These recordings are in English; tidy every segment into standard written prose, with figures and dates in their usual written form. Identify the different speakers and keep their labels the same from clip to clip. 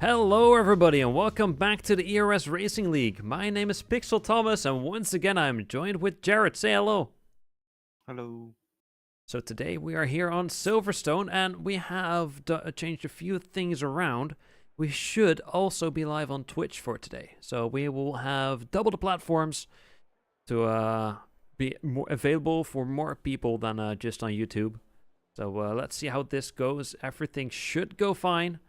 Speaker 1: Hello everybody and welcome back to the ERS Racing League. My name is PixelThomas and once again I'm joined with Jarod. Say hello.
Speaker 2: Hello.
Speaker 1: So today we are here on Silverstone and we have changed a few things around. We should also be live on Twitch for today. So we will have double the platforms to be more available for more people than just on YouTube. So let's see how this goes. Everything should go fine.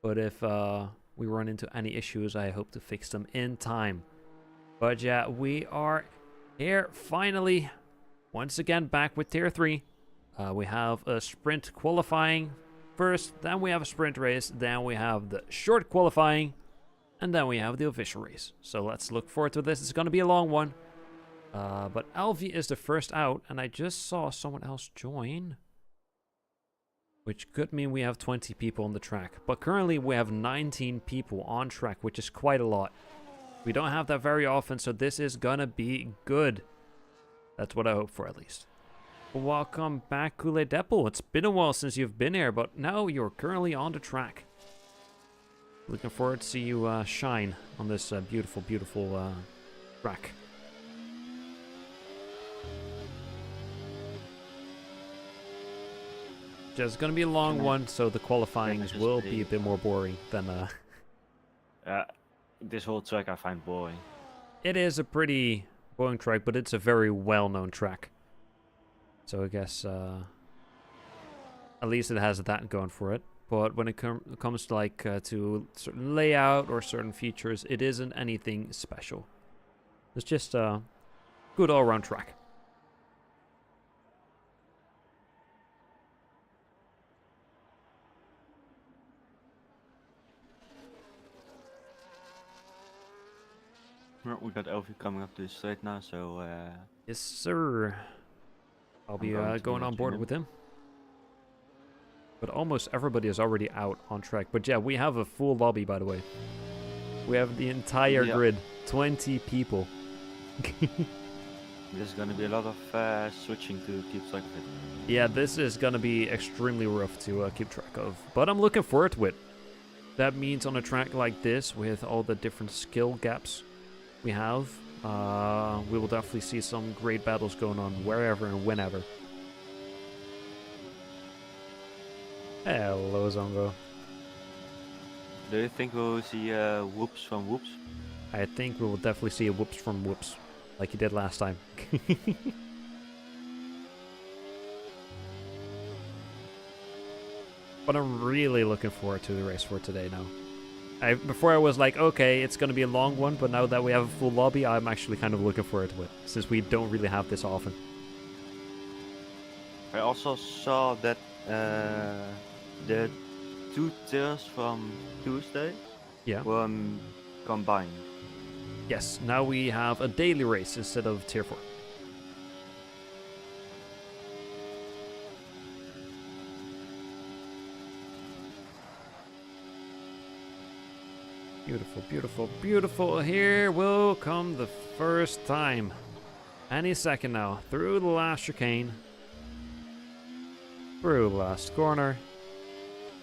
Speaker 1: But if we run into any issues, I hope to fix them in time. But yeah, we are here finally, once again back with Tier 3. We have a sprint qualifying first, then we have a sprint race, then we have the short qualifying, and then we have the official race. So let's look forward to this. It's going to be a long one. But Alvi is the first out, and I just saw someone else join. Which could mean we have 20 people on the track. But currently we have 19 people on track, which is quite a lot. We don't have that very often, so this is gonna be good. That's what I hope for, at least. Welcome back, Kool-Aid Deppel. It's been a while since you've been here, but now you're currently on the track. Looking forward to see you shine on this beautiful, beautiful track. It's going to be a long one, so the qualifyings will be a bit more boring than...
Speaker 2: This whole track I find boring.
Speaker 1: It is a pretty boring track, but it's a very well-known track. So I guess at least it has that going for it. But when it comes to, like, to certain layout or certain features, it isn't anything special. It's just a good all-around track.
Speaker 2: Well, we got Elfie coming up to the straight now, so...
Speaker 1: Yes, sir. I'll be going on board with him. But almost everybody is already out on track. But yeah, we have a full lobby, by the way. We have the entire grid. 20 people.
Speaker 2: There's gonna be a lot of switching to keep track of it.
Speaker 1: Yeah, this is gonna be extremely rough to keep track of. But I'm looking forward to it. That means on a track like this, with all the different skill gaps we have, we will definitely see some great battles going on wherever and whenever. Hello, Zongo.
Speaker 2: Do you think we'll see whoops from whoops?
Speaker 1: I think we will definitely see a whoops from whoops, like you did last time. But I'm really looking forward to the race for today now. Before I was like, okay, it's going to be a long one, but now that we have a full lobby, I'm actually kind of looking forward to it, since we don't really have this often.
Speaker 2: I also saw that the two tiers from Tuesday were combined.
Speaker 1: Yes, now we have a daily race instead of tier 4. Beautiful, beautiful, beautiful. Here will come the first time. Any second now. Through the last chicane. Through the last corner.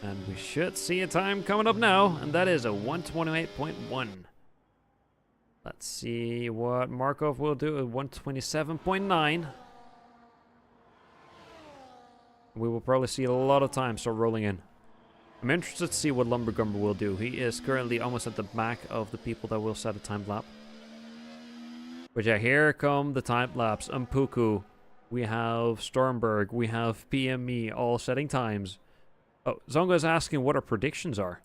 Speaker 1: And we should see a time coming up now. And that is a 128.1. Let's see what Markov will do. A 127.9. We will probably see a lot of time start rolling in. I'm interested to see what Lumbergumber will do. He is currently almost at the back of the people that will set a time lap. But yeah, here come the time laps. Umpuku, we have Stormberg, we have PME, all setting times. Oh, Zongo is asking what our predictions are.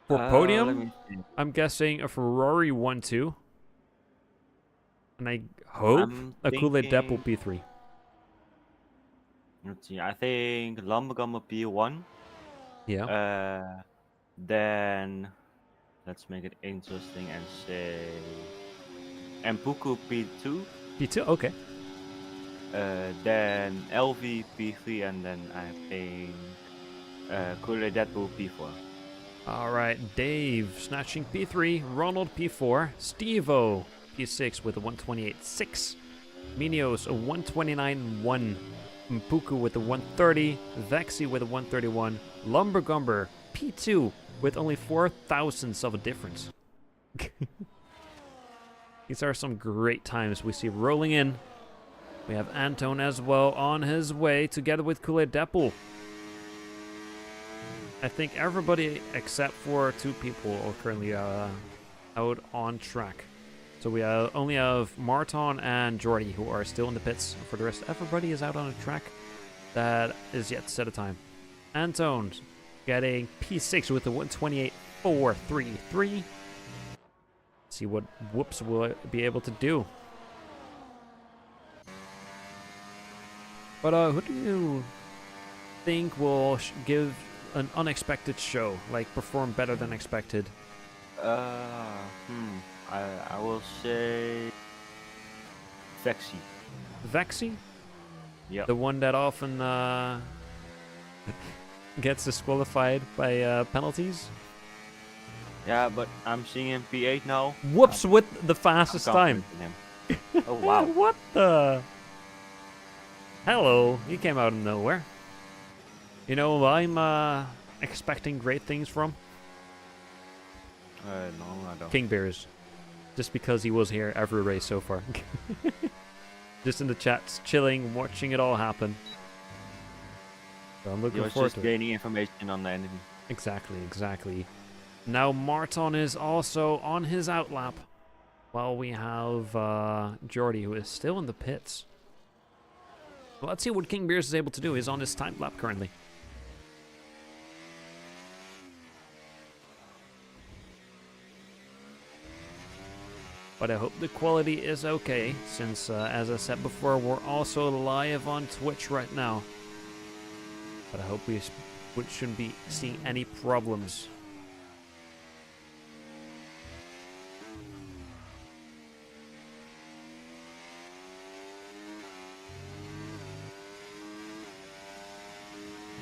Speaker 1: For podium, I'm guessing a Ferrari 1-2. And I hope a Kool-Aid Deppel P3.
Speaker 2: Let's see, I think Lumbergumber P1.
Speaker 1: Yeah.
Speaker 2: Then let's make it interesting and say Mpuku P2.
Speaker 1: P2, okay.
Speaker 2: Then LV P3, and then I think Kool-Aid Deadpool P4.
Speaker 1: Alright, Dave snatching P3, Ronald P4, Steve-O P6 with a 128.6, Minios a 129.1, Mpuku with a 130, Vexy with a 131, Lumbergumber P2 with only 4,000ths of a difference. These are some great times we see rolling in. We have Anton as well on his way together with Kool-Aid Deppel. I think everybody except for 2 people are currently out on track. So we only have Martin and Jordy who are still in the pits. For the rest, everybody is out on a track that is yet to set a time. Anton getting P6 with the 128.433. See what Whoops will be able to do. But who do you think will give an unexpected show, like perform better than expected?
Speaker 2: I will say Vexy.
Speaker 1: Vexy?
Speaker 2: Yeah.
Speaker 1: The one that often gets disqualified by penalties?
Speaker 2: Yeah, but I'm seeing him P8 now.
Speaker 1: Whoops with the fastest time.
Speaker 2: Him. Oh wow.
Speaker 1: What the? Hello, he came out of nowhere. You know who I'm expecting great things from?
Speaker 2: No, I don't.
Speaker 1: King Bears. Just because he was here every race so far. Just in the chats, chilling, watching it all happen. So I'm looking forward
Speaker 2: just
Speaker 1: to it.
Speaker 2: gaining information on the enemy.
Speaker 1: Exactly. Now Martin is also on his outlap, while we have Jordy, who is still in the pits. Well, let's see what King Beers is able to do. He's on his time lap currently. But I hope the quality is okay, since, as I said before, we're also live on Twitch right now. But I hope we shouldn't be seeing any problems.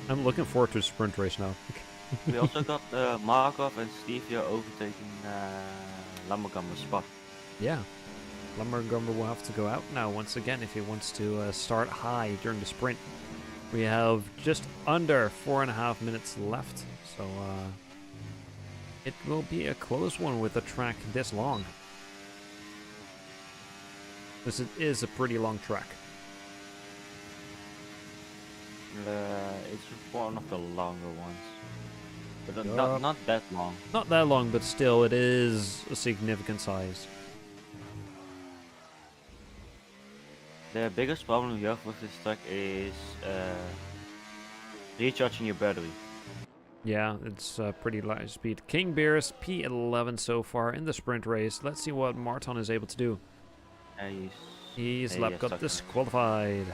Speaker 1: I'm looking forward to the sprint race now.
Speaker 2: We also got Markov and Stevia overtaking Lamborghini's spot.
Speaker 1: Yeah. Lumbergumber will have to go out now once again if he wants to start high during the sprint. We have just under 4.5 minutes left, so it will be a close one with a track this long. Because it is a pretty long track.
Speaker 2: It's one of the longer ones. But
Speaker 1: Yup.
Speaker 2: not that long.
Speaker 1: Not that long, but still, it is a significant size.
Speaker 2: The biggest problem you have with this track is recharging your battery.
Speaker 1: Yeah, it's pretty light speed. King Beers P11 so far in the sprint race. Let's see what Martin is able to do. He's lap got disqualified.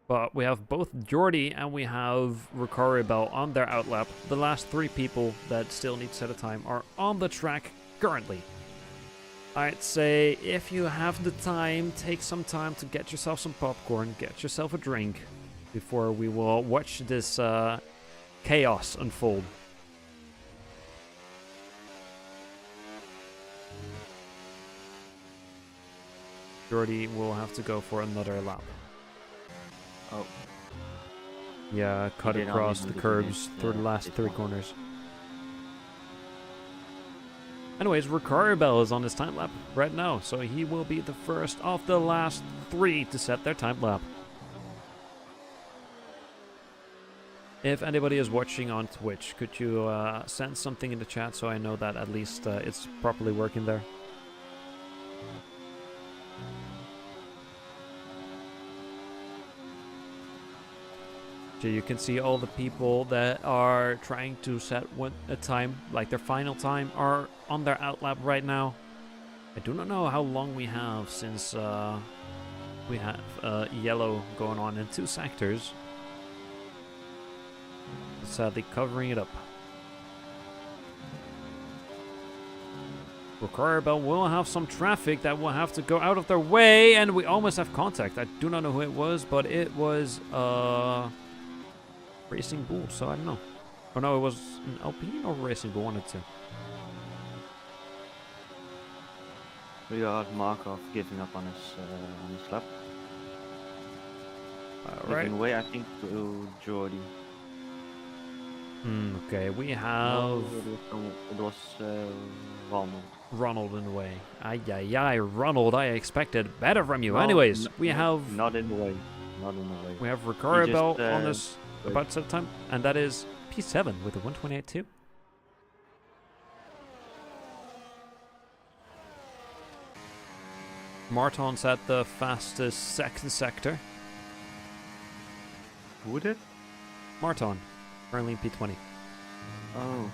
Speaker 1: But we have both Jordy and we have Ricardo on their outlap. The last 3 people that still need to set a time are on the track currently. I'd say if you have the time, take some time to get yourself some popcorn, get yourself a drink before we will watch this chaos unfold. Jordy will have to go for another lap.
Speaker 2: Oh.
Speaker 1: Yeah, cut
Speaker 2: did not
Speaker 1: across
Speaker 2: even
Speaker 1: the
Speaker 2: do
Speaker 1: curbs
Speaker 2: this,
Speaker 1: through the last
Speaker 2: this
Speaker 1: 3
Speaker 2: one.
Speaker 1: corners. Anyways, Ricardo is on his time lap right now, so he will be the first of the last 3 to set their time lap. If anybody is watching on Twitch, could you send something in the chat so I know that at least it's properly working there? So you can see all the people that are trying to set a time, like their final time, are on their outlap right now. I do not know how long we have since we have yellow going on in 2 sectors. Sadly covering it up. Ricardo will have some traffic that will have to go out of their way, and we almost have contact. I do not know who it was, but it was Racing Bull, so I don't know. Oh no, it was an Alpine or Racing Bull, one or 2.
Speaker 2: We got Markov giving up on his lap.
Speaker 1: Right.
Speaker 2: Giving way, I think, to Jordy.
Speaker 1: Okay, we
Speaker 2: No,
Speaker 1: have
Speaker 2: it was Ronald.
Speaker 1: Ronald in the way. Ay, Ronald, I expected better from you.
Speaker 2: No,
Speaker 1: Anyways, we have
Speaker 2: not in the way. Not in the way. He just
Speaker 1: Ricardo on this
Speaker 2: wait.
Speaker 1: about set time, and that is P7 with a 128.2. Martin's at the fastest second sector.
Speaker 2: Who did?
Speaker 1: Martin, currently in P20.
Speaker 2: Oh.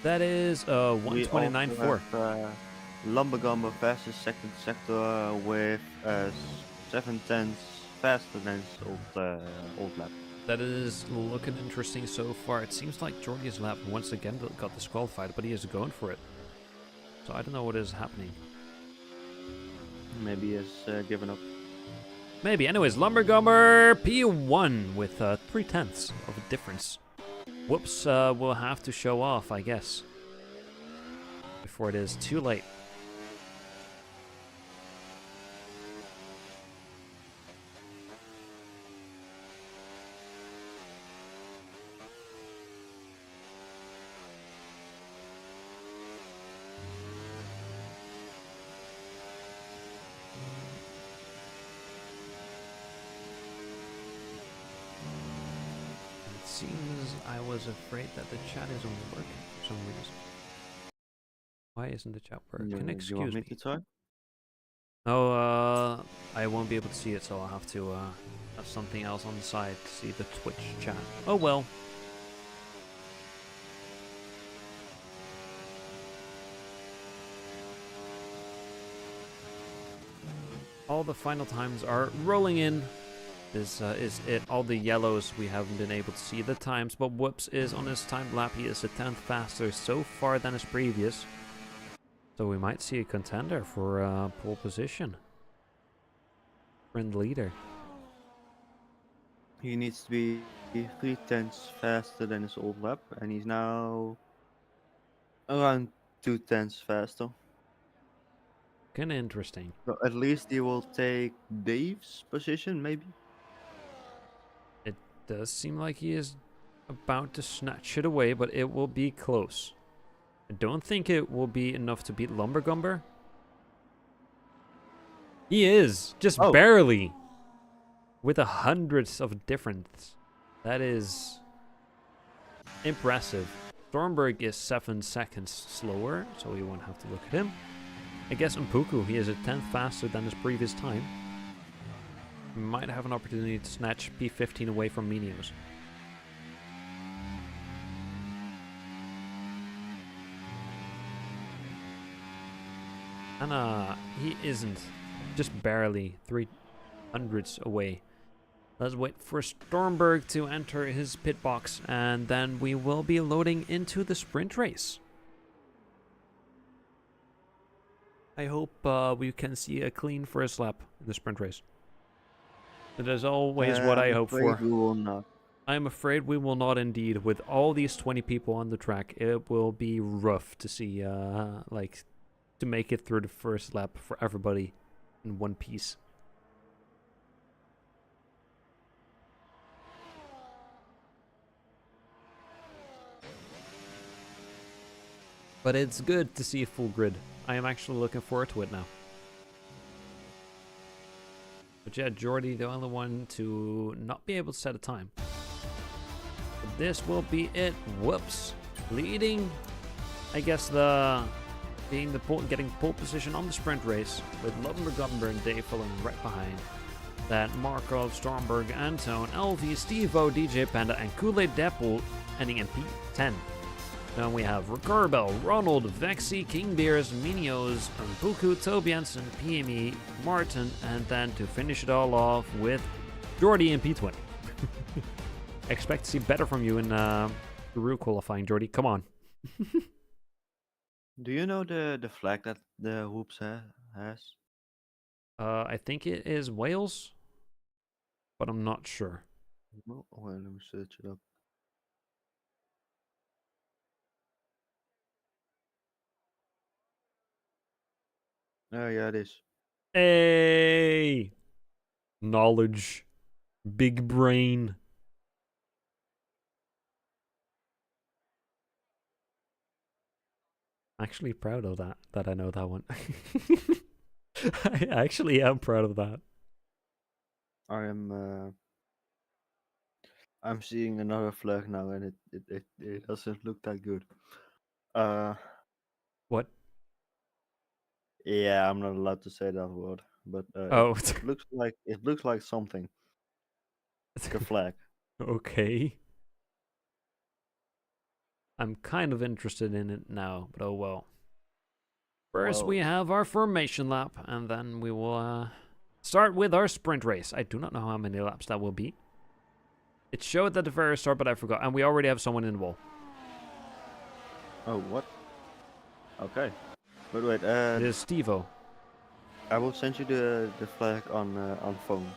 Speaker 1: That is 129.4.
Speaker 2: Lumbergumber fastest second sector with 7/10 faster than his old lap.
Speaker 1: That is looking interesting so far. It seems like Jordy's lap once again got disqualified, but he is going for it. So I don't know what is happening.
Speaker 2: Maybe he has given up.
Speaker 1: Maybe. Anyways, Lumbergumber P1 with 3/10 of a difference. Whoops, we'll have to show off, I guess, before it is too late. Seems I was afraid that the chat isn't working for some reason. Why isn't the chat working?
Speaker 2: You want
Speaker 1: Excuse
Speaker 2: me
Speaker 1: me.
Speaker 2: to try?
Speaker 1: Oh, I won't be able to see it, so I'll have to have something else on the side to see the Twitch chat. Oh well. All the final times are rolling in. This is it. All the yellows we haven't been able to see the times, but Whoops is on his time lap. He is a 10th faster so far than his previous. So we might see a contender for pole position. Friend leader.
Speaker 2: He needs to be 3/10 faster than his old lap, and he's now around 2/10 faster.
Speaker 1: Kinda interesting.
Speaker 2: So at least he will take Dave's position, maybe.
Speaker 1: It does seem like he is about to snatch it away, but it will be close. I don't think it will be enough to beat Lumbergumber. He is! Just barely! With a hundredth of difference. That is impressive. Stormberg is 7 seconds slower, so we won't have to look at him. I guess Mpuku, he is a 10th faster than his previous time. He might have an opportunity to snatch P15 away from Minios. And he isn't. Just barely 300ths away. Let's wait for Stormberg to enter his pit box, and then we will be loading into the sprint race. I hope we can see a clean first lap in the sprint race. That is always what I hope for.
Speaker 2: We will not.
Speaker 1: I'm afraid we will not indeed. With all these 20 people on the track, it will be rough to see, to make it through the first lap for everybody in one piece. But it's good to see a full grid. I am actually looking forward to it now. But yeah, Jordy, the only one to not be able to set a time. But this will be it. Whoops. Leading, I guess, getting pole position on the sprint race, with Lumbergumber and Dave following right behind. That Markov, Stormberg, Antone, LV, Steve-O, DJ Panda, and Kool-Aid Deadpool ending in P10. Then we have Ricardo, Ronald, Vexy, King Beers, Minios, Mpuku, Tobiansen, PME, Martin, and then to finish it all off with Jordy and P20. Expect to see better from you in Peru qualifying, Jordy. Come on.
Speaker 2: Do you know the flag that the hoops has?
Speaker 1: I think it is Wales, but I'm not sure.
Speaker 2: Well, let me search it up. Oh yeah, it is.
Speaker 1: Hey! Knowledge. Big brain. Actually proud of that I know that one. I actually am proud of that.
Speaker 2: I am. I'm seeing another flag now, and it doesn't look that good. Uh,
Speaker 1: What?
Speaker 2: yeah, I'm not allowed to say that word, but
Speaker 1: Oh,
Speaker 2: it looks like something, like a flag.
Speaker 1: okay. I'm kind of interested in it now, but oh well. First, we
Speaker 2: Well,
Speaker 1: have our formation lap, and then we will start with our sprint race. I do not know how many laps that will be. It showed at the very start, but I forgot. And we already have someone in the wall.
Speaker 2: oh what? Okay, but wait.
Speaker 1: It is Stevo
Speaker 2: I will send you the flag on phone.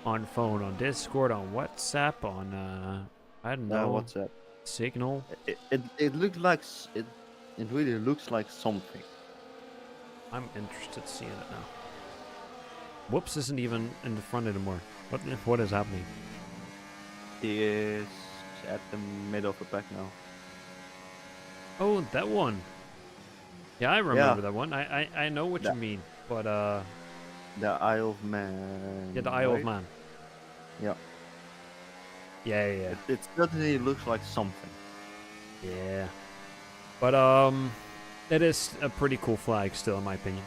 Speaker 1: on phone, on Discord, on WhatsApp, on I don't know,
Speaker 2: WhatsApp.
Speaker 1: Signal.
Speaker 2: It looks like it really looks like something.
Speaker 1: I'm interested to see it now. Whoops isn't even in the front anymore. What is happening?
Speaker 2: He is at the middle of the pack now.
Speaker 1: Oh, that one. Yeah, I remember that one. I know what you mean, but
Speaker 2: the Isle of Man.
Speaker 1: yeah, the Isle of
Speaker 2: right?
Speaker 1: Man.
Speaker 2: Yeah.
Speaker 1: Yeah.
Speaker 2: It certainly looks like something.
Speaker 1: Yeah. But it is a pretty cool flag still, in my opinion.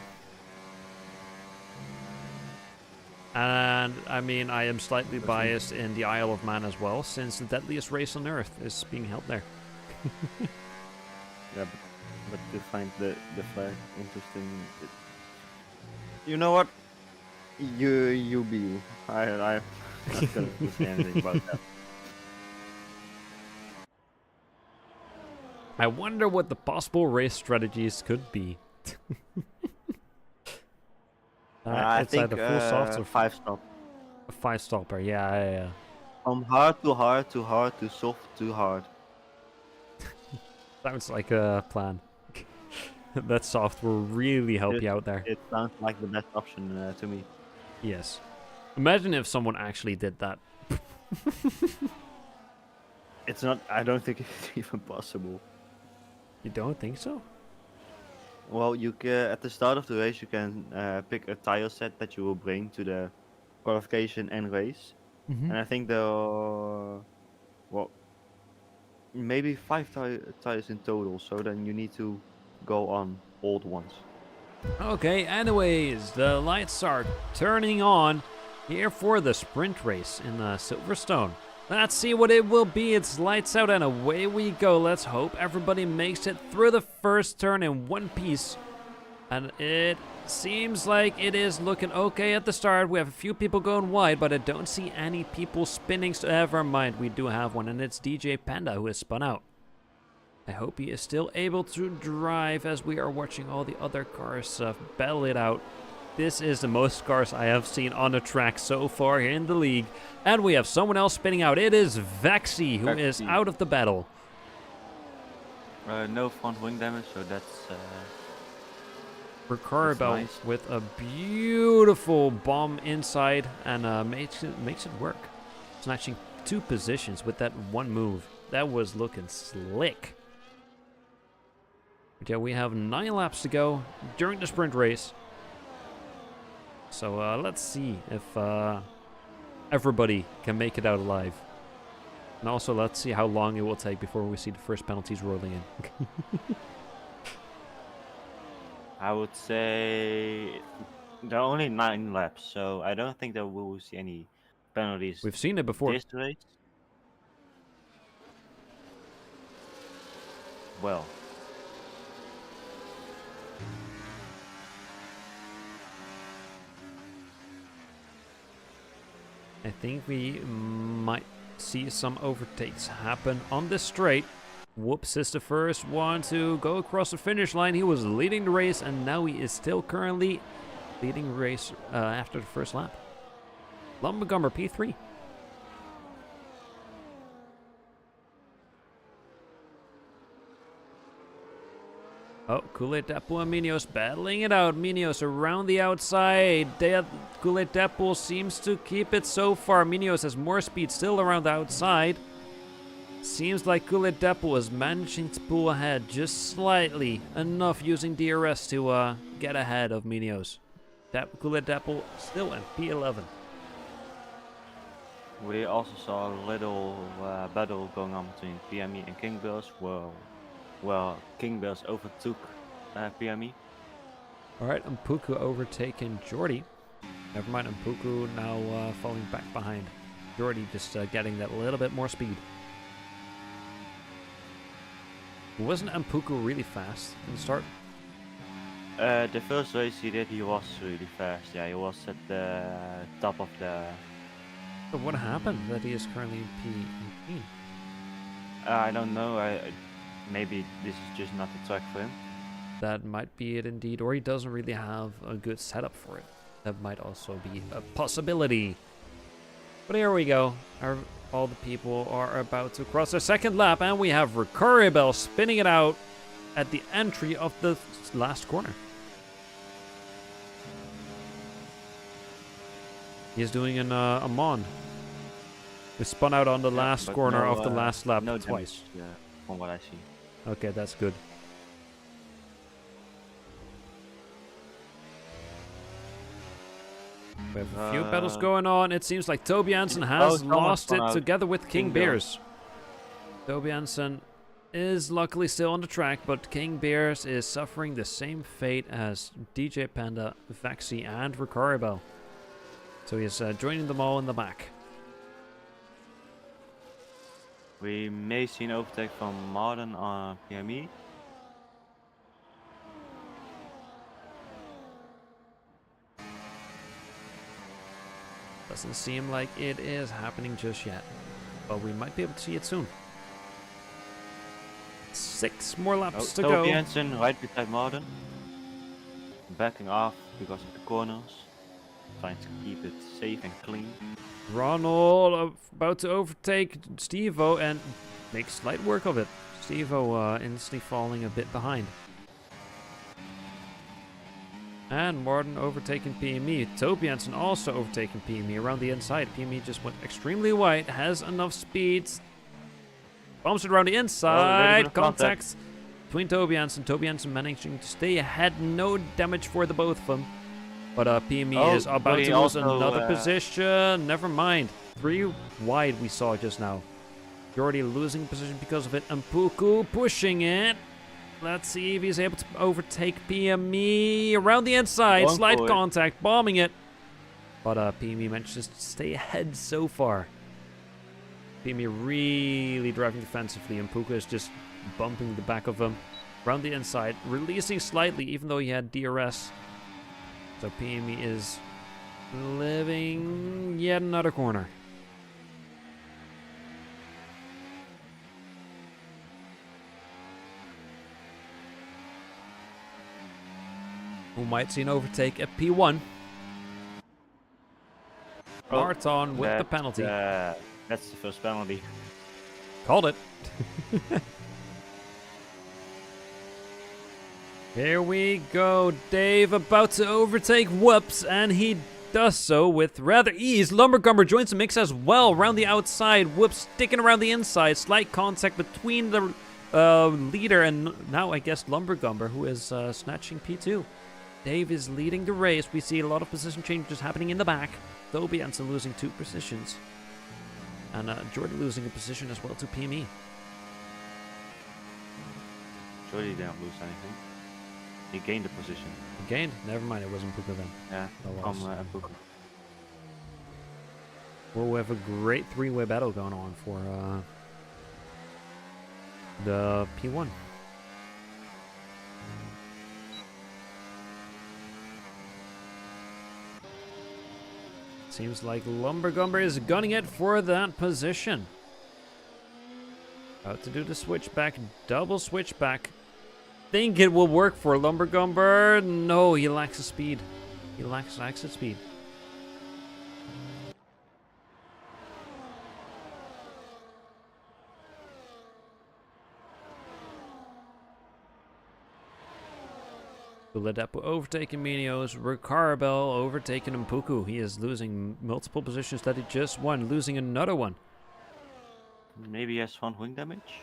Speaker 1: And I mean, I am slightly biased in the Isle of Man as well, since the deadliest race on Earth is being held there.
Speaker 2: Yeah, but to find the flag interesting, you know what? You be you. I'm not gonna say anything about that.
Speaker 1: I wonder what the possible race strategies could be.
Speaker 2: I
Speaker 1: It's
Speaker 2: think
Speaker 1: either full soft or
Speaker 2: 5-stop.
Speaker 1: a 5-stopper. Yeah.
Speaker 2: From hard to hard to hard to soft to hard.
Speaker 1: Sounds like a plan. That soft will really help you out there.
Speaker 2: It sounds like the best option to me.
Speaker 1: Yes. Imagine if someone actually did that.
Speaker 2: It's not. I don't think it's even possible.
Speaker 1: You don't think so?
Speaker 2: Well, you can at the start of the race you can pick a tire set that you will bring to the qualification and race,
Speaker 1: Mm-hmm.
Speaker 2: and I think there are well maybe 5 tires in total. So then you need to go on old ones.
Speaker 1: Okay, anyways, the lights are turning on here for the sprint race in Silverstone. Let's see what it will be. It's lights out and away we go. Let's hope everybody makes it through the first turn in one piece. And it seems like it is looking okay at the start. We have a few people going wide, but I don't see any people spinning. So never mind, we do have one, and it's DJ Panda who has spun out. I hope he is still able to drive as we are watching all the other cars battle it out. This is the most cars I have seen on the track so far here in the league. And we have someone else spinning out. It is Vexy who is out of the battle.
Speaker 2: No front wing damage, so that's
Speaker 1: Ricardo
Speaker 2: nice.
Speaker 1: with a beautiful bomb inside and makes it work. Snatching 2 positions with that one move. That was looking slick. But yeah, we have 9 laps to go during the sprint race. So let's see if everybody can make it out alive. And also let's see how long it will take before we see the first penalties rolling in.
Speaker 2: I would say there are only 9 laps, so I don't think that we will see any penalties.
Speaker 1: We've seen it before.
Speaker 2: This race. Well.
Speaker 1: I think we might see some overtakes happen on this straight. Whoops is the first one to go across the finish line. He was leading the race, and now he is still currently leading the race after the first lap. Lumbergummer P3. Oh, Kool-Aid Deadpool and Minos battling it out. Minos around the outside. Kool-Aid Deadpool seems to keep it so far. Minos has more speed still around the outside. Seems like Kool-Aid Deadpool is managing to pull ahead just slightly. Enough using DRS to get ahead of Minos. Kool-Aid Deadpool still in P11.
Speaker 2: We also saw a little battle going on between PME and King Bills. Well, King Bills overtook PME.
Speaker 1: Alright, Mpuku overtaking Jordy. Never mind, Mpuku now falling back behind. Jordy just getting that little bit more speed. Wasn't Mpuku really fast in the start?
Speaker 2: The first race he did, he was really fast. Yeah, he was at the top of the...
Speaker 1: But what happened that he is currently in P18?
Speaker 2: I don't know. Maybe this is just not the track for him.
Speaker 1: That might be it indeed, or he doesn't really have a good setup for it. That might also be a possibility. But here we go. All the people are about to cross their second lap, and we have Recurribel spinning it out at the entry of the last corner. He's doing an Amon. We spun out on the last corner of the last lap twice.
Speaker 2: Yeah, from what I see.
Speaker 1: Okay, that's good. We have a few battles going on. It seems like Toby Hansen has lost it together with King Beers. Toby Hansen is luckily still on the track, but King Beers is suffering the same fate as DJ Panda, Vaxi, and Recurribel. So he's joining them all in the back.
Speaker 2: We may see an overtake from Martin on PME.
Speaker 1: Doesn't seem like it is happening just yet, but we might be able to see it soon. 6 more laps to go.
Speaker 2: Toby Hansen right beside Martin. Backing off because of the corners. Trying to keep it safe and clean.
Speaker 1: Ronald about to overtake Steve-O and makes light work of it. Steve-O instantly falling a bit behind. And Martin overtaking PME. Toby Hansen also overtaking PME around the inside. PME just went extremely wide, has enough speed. Bumps it around the inside. Contacts between Toby Hansen. Toby Hansen managing to stay ahead. No damage for the both of them. But PME is about to lose another position. Never mind. 3 wide we saw just now. Jordy losing position because of it. And Puku pushing it. Let's see if he's able to overtake PME around the inside. Slight contact, bombing it. But PME manages to stay ahead so far. PME really driving defensively, and Puka is just bumping the back of him around the inside, releasing slightly even though he had DRS. So PME is living yet another corner. We might see an overtake at P1. Martin with the penalty.
Speaker 2: That's the first penalty.
Speaker 1: Called it. Here we go. Dave about to overtake Whoops, and he does so with rather ease. Lumbergumber joins the mix as well around the outside. Whoops sticking around the inside. Slight contact between the leader and now I guess Lumbergumber, who is snatching P2. Dave is leading the race. We see a lot of position changes happening in the back. Toby Hansen losing 2 positions. And Jordan losing a position as well to PME.
Speaker 2: Jordy didn't lose anything. He gained a position.
Speaker 1: He gained? Never mind, it wasn't Puka then.
Speaker 2: Yeah, from Puka.
Speaker 1: Well, we have a great 3-way battle going on for the P1. Seems like Lumbergumber is gunning it for that position. About to do the switchback, double switchback. Think it will work for Lumbergumber. No, he lacks the speed. He lacks exit speed. Uladepo overtaking Minios. Ricarbel overtaking Mpuku. He is losing multiple positions that he just won, losing another one.
Speaker 2: Maybe he has front wing damage?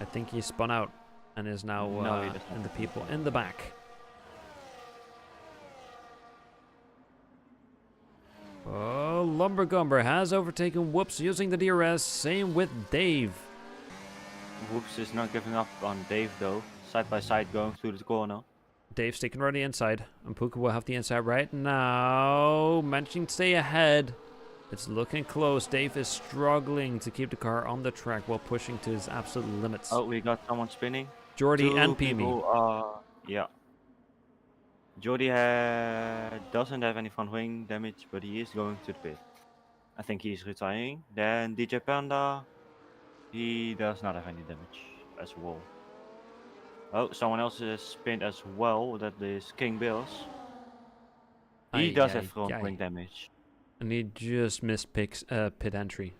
Speaker 1: I think he spun out and is now
Speaker 2: No, he does not.
Speaker 1: in the people in the back. Oh, Lumbergumber has overtaken Whoops using the DRS. Same with Dave.
Speaker 2: Whoops is not giving up on Dave though. Side by side going through the corner.
Speaker 1: Dave's sticking right the inside. And Puka will have the inside right now. Managing to stay ahead. It's looking close. Dave is struggling to keep the car on the track while pushing to his absolute limits.
Speaker 2: Oh, we got someone spinning.
Speaker 1: Jordy and Pimi.
Speaker 2: People, yeah. Jordy doesn't have any front wing damage, but he is going to the pit. I think he's retiring. Then DJ Panda, he does not have any damage as well. Oh, someone else is spinned as well. That is King Bills. He does have front wing damage.
Speaker 1: And he just missed pit entry.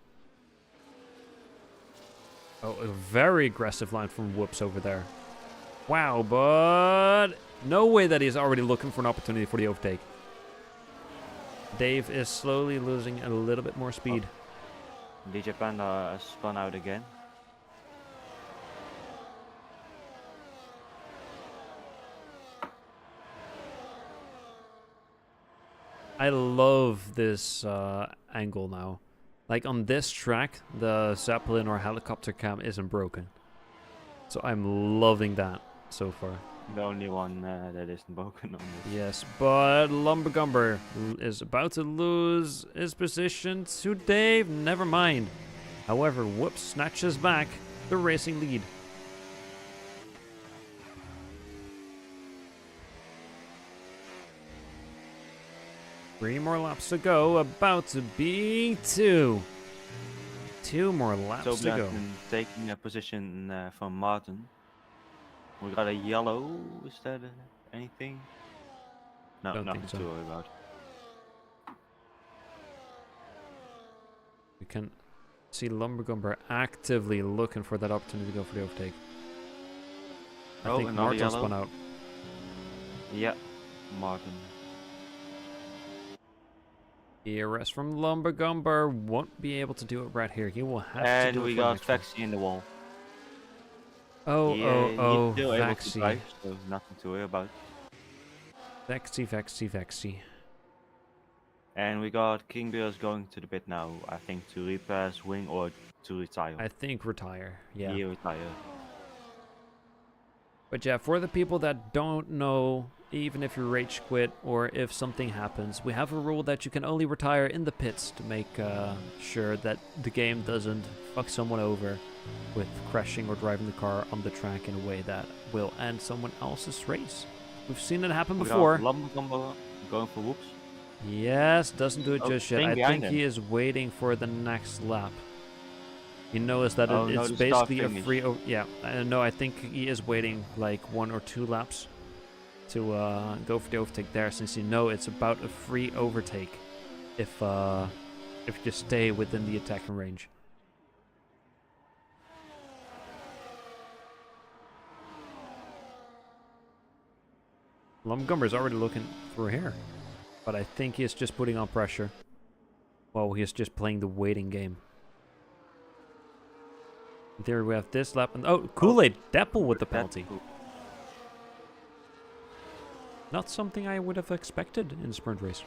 Speaker 1: Oh, a very aggressive line from Whoops over there. Wow, but no way that he's already looking for an opportunity for the overtake. Dave is slowly losing a little bit more speed.
Speaker 2: Oh. DJ Panda spun out again.
Speaker 1: I love this angle now. Like on this track, the Zeppelin or helicopter cam isn't broken. So I'm loving that so far.
Speaker 2: The only one that isn't broken on this.
Speaker 1: Yes, but Lumbergumber is about to lose his position to Dave. Never mind. However, Whoops snatches back the racing lead. Three more laps to go. About to be two. Two more laps to go.
Speaker 2: Taking a position from Martin. We got a yellow. Is that anything? No,
Speaker 1: Don't
Speaker 2: nothing
Speaker 1: think so.
Speaker 2: to worry about.
Speaker 1: We can see Lumbergumber actively looking for that opportunity to go for the overtake. I think Martin spun out.
Speaker 2: Yeah, Martin.
Speaker 1: DRS from Lumbergumber won't be able to do it right here. He will have to do it.
Speaker 2: And we got Vexy in the wall.
Speaker 1: Oh,
Speaker 2: he's still able to
Speaker 1: Vexy.
Speaker 2: drive, so nothing to worry about.
Speaker 1: Vexy.
Speaker 2: And we got King Bears going to the pit now, I think, to repair his wing or to retire.
Speaker 1: I think retire. Yeah.
Speaker 2: He retire.
Speaker 1: But yeah, for the people that don't know, even if you rage quit or if something happens, we have a rule that you can only retire in the pits to make sure that the game doesn't fuck someone over with crashing or driving the car on the track in a way that will end someone else's race. We've seen it happen before.
Speaker 2: Lumbergumber going for Whoops.
Speaker 1: Yes, doesn't do it just yet. I think
Speaker 2: him.
Speaker 1: he is waiting for the next lap. He knows that it's
Speaker 2: the
Speaker 1: basically a
Speaker 2: start
Speaker 1: free... yeah, no, I think he is waiting like 1 or 2 laps to go for the overtake there, since you know it's about a free overtake if you just stay within the attacking range. Lumbergumber is already looking through here, but I think he's just putting on pressure. Well, he's just playing the waiting game. There we have this lap, and Kool-Aid Deppel with the penalty. Not something I would have expected in a sprint race.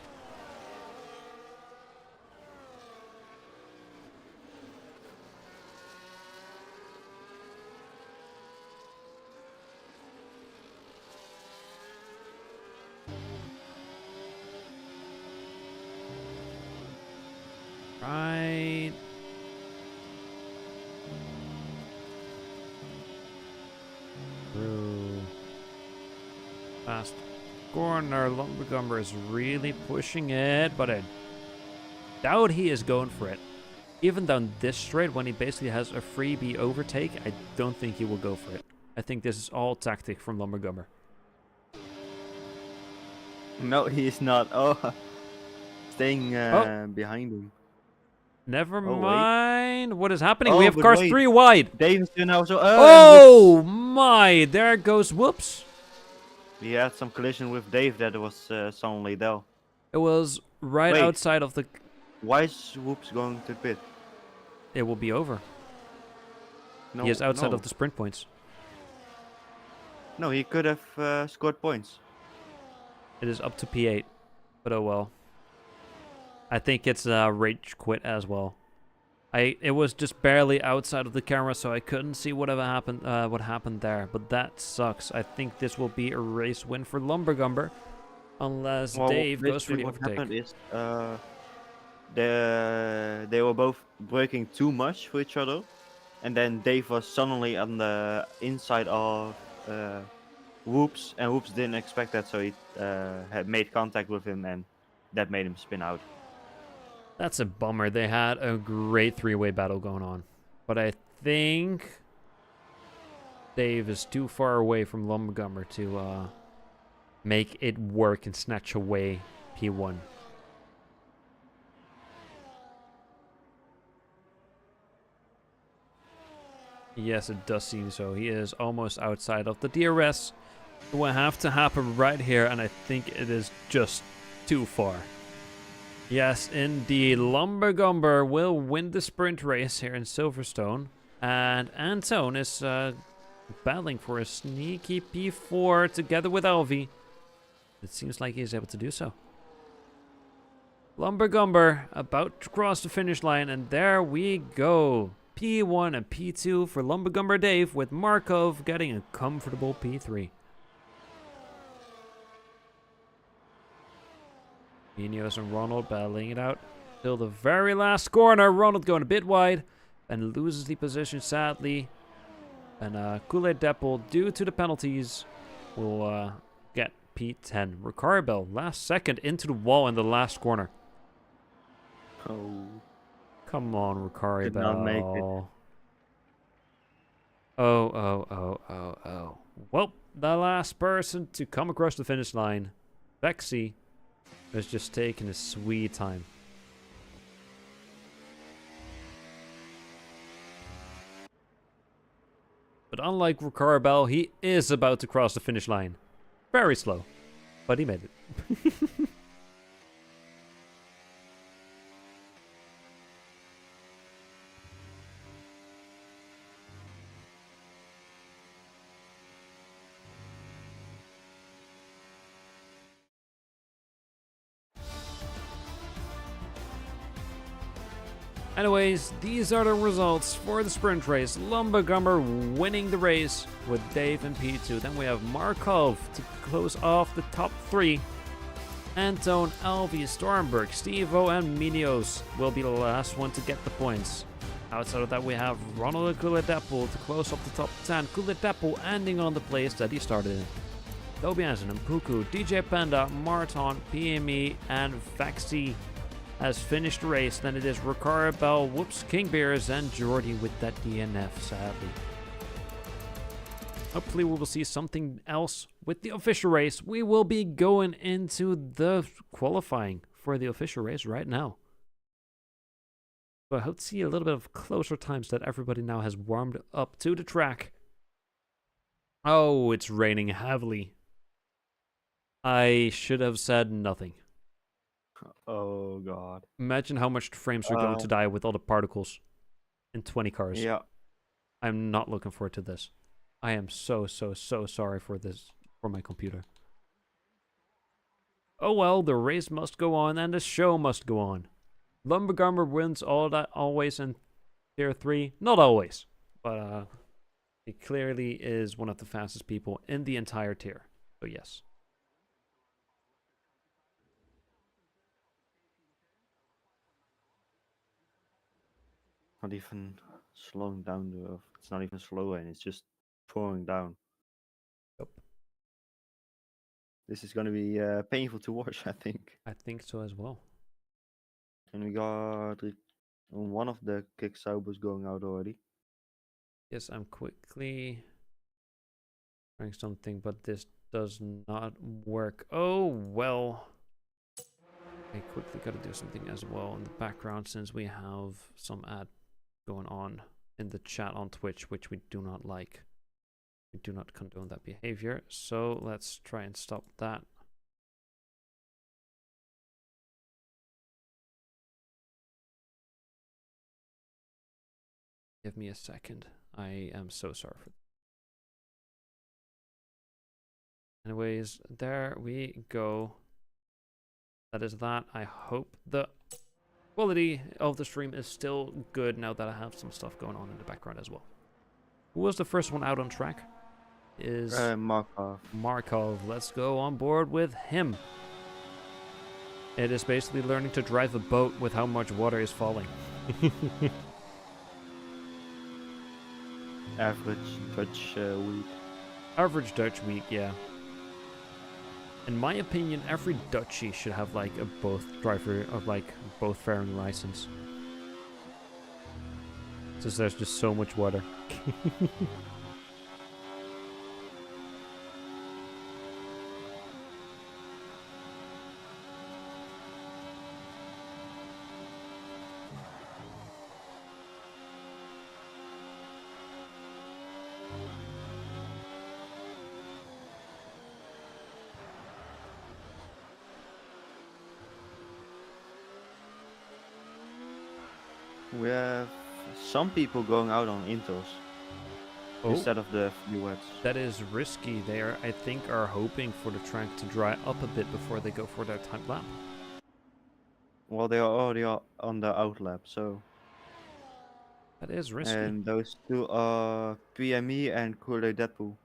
Speaker 1: Right. Through. Fast corner. Lumbergumber is really pushing it, but I doubt he is going for it. Even down this straight, when he basically has a freebie overtake, I don't think he will go for it. I think this is all tactic from Lumbergumber.
Speaker 2: No, he is not. Oh, staying behind him.
Speaker 1: Never mind. What is happening?
Speaker 2: Oh,
Speaker 1: We have cars 3 wide.
Speaker 2: Davidson also.
Speaker 1: Oh my! There goes Whoops.
Speaker 2: He had some collision with Dave that was suddenly there.
Speaker 1: It was right
Speaker 2: Wait.
Speaker 1: outside of the...
Speaker 2: Why is Whoops going to the pit?
Speaker 1: It will be over.
Speaker 2: No,
Speaker 1: He is outside
Speaker 2: no.
Speaker 1: of the sprint points.
Speaker 2: No, he could have scored points.
Speaker 1: It is up to P8, but oh well. I think it's a rage quit as well. It was just barely outside of the camera, so I couldn't see what happened there. But that sucks. I think this will be a race win for Lumbergumber, unless
Speaker 2: Well,
Speaker 1: Dave goes for
Speaker 2: basically
Speaker 1: the
Speaker 2: what
Speaker 1: overtake.
Speaker 2: happened is they were both braking too much for each other, and then Dave was suddenly on the inside of Whoops, and Whoops didn't expect that, so he had made contact with him, and that made him spin out.
Speaker 1: That's a bummer. They had a great three-way battle going on. But I think Dave is too far away from Lumbergumber to make it work and snatch away P1. Yes, it does seem so. He is almost outside of the DRS. It will have to happen right here, and I think it is just too far. Yes, indeed. Lumbergumber will win the sprint race here in Silverstone. And Anton is battling for a sneaky P4 together with Alvi. It seems like he is able to do so. Lumbergumber about to cross the finish line, and there we go. P1 and P2 for Lumbergumber Dave, with Markov getting a comfortable P3. Munoz and Ronald battling it out till the very last corner. Ronald going a bit wide and loses the position sadly. And Kool-Aid Deppel, due to the penalties, will get P10. Ricarbel last second into the wall in the last corner.
Speaker 2: Oh.
Speaker 1: Come on, Ricarbel.
Speaker 2: Did not make it.
Speaker 1: Oh. Well, the last person to come across the finish line, Vexy, is just taking his sweet time. But unlike Ricarbel, he is about to cross the finish line. Very slow, but he made it. Anyways, these are the results for the sprint race. Lumbergumber winning the race with Dave and P2. Then we have Markov to close off the top three. Anton, Alvi, Stormberg, Steve-O, and Minios will be the last one to get the points. Outside of that, we have Ronald and Kool-Aid Deppel to close up the top 10. Kool-Aid Deppel ending on the place that he started in. Toby Hansen and Puku, DJ Panda, Marton, PME, and Vaxi has finished the race. Then it is Ricarbel, Whoops, King Beers, and Jordy with that DNF, sadly. Hopefully we will see something else with the official race. We will be going into the qualifying for the official race right now. So I hope to see a little bit of closer times that everybody now has warmed up to the track. Oh, it's raining heavily. I should have said nothing.
Speaker 2: Oh god.
Speaker 1: Imagine how much the frames are going to die with all the particles in 20 cars.
Speaker 2: Yeah.
Speaker 1: I'm not looking forward to this. I am so sorry for this, for my computer. Oh well, the race must go on and the show must go on. Lumbergumber wins always in tier 3. Not always, but he clearly is one of the fastest people in the entire tier. So yes.
Speaker 2: Not even slowing down it's not even slowing, it's just pouring down.
Speaker 1: Yep.
Speaker 2: This is gonna be painful to watch, I think.
Speaker 1: I think so as well.
Speaker 2: And we got one of the kick saubers going out already.
Speaker 1: Yes, I'm quickly trying something, but this does not work. Oh well. I quickly gotta do something as well in the background, since we have some ad going on in the chat on Twitch, which we do not like. We do not condone that behavior, so let's try and stop that. Give me a second. I am so sorry for that. Anyways, there we go. That is that. I hope the quality of the stream is still good now that I have some stuff going on in the background as well. Who was the first one out on track? Is
Speaker 2: Markov.
Speaker 1: Markov. Let's go on board with him. It is basically learning to drive a boat with how much water is falling.
Speaker 2: Average Dutch week.
Speaker 1: Average Dutch week, yeah. In my opinion, every Dutchie should have like a both fairing license. Since there's just so much water.
Speaker 2: We have some people going out on Intels instead of the fluids.
Speaker 1: That is risky. They are, I think, are hoping for the track to dry up a bit before they go for their time lap.
Speaker 2: Well, they are already on the outlap, so.
Speaker 1: That is risky.
Speaker 2: And those two are PME and Kool-Aid Deadpool.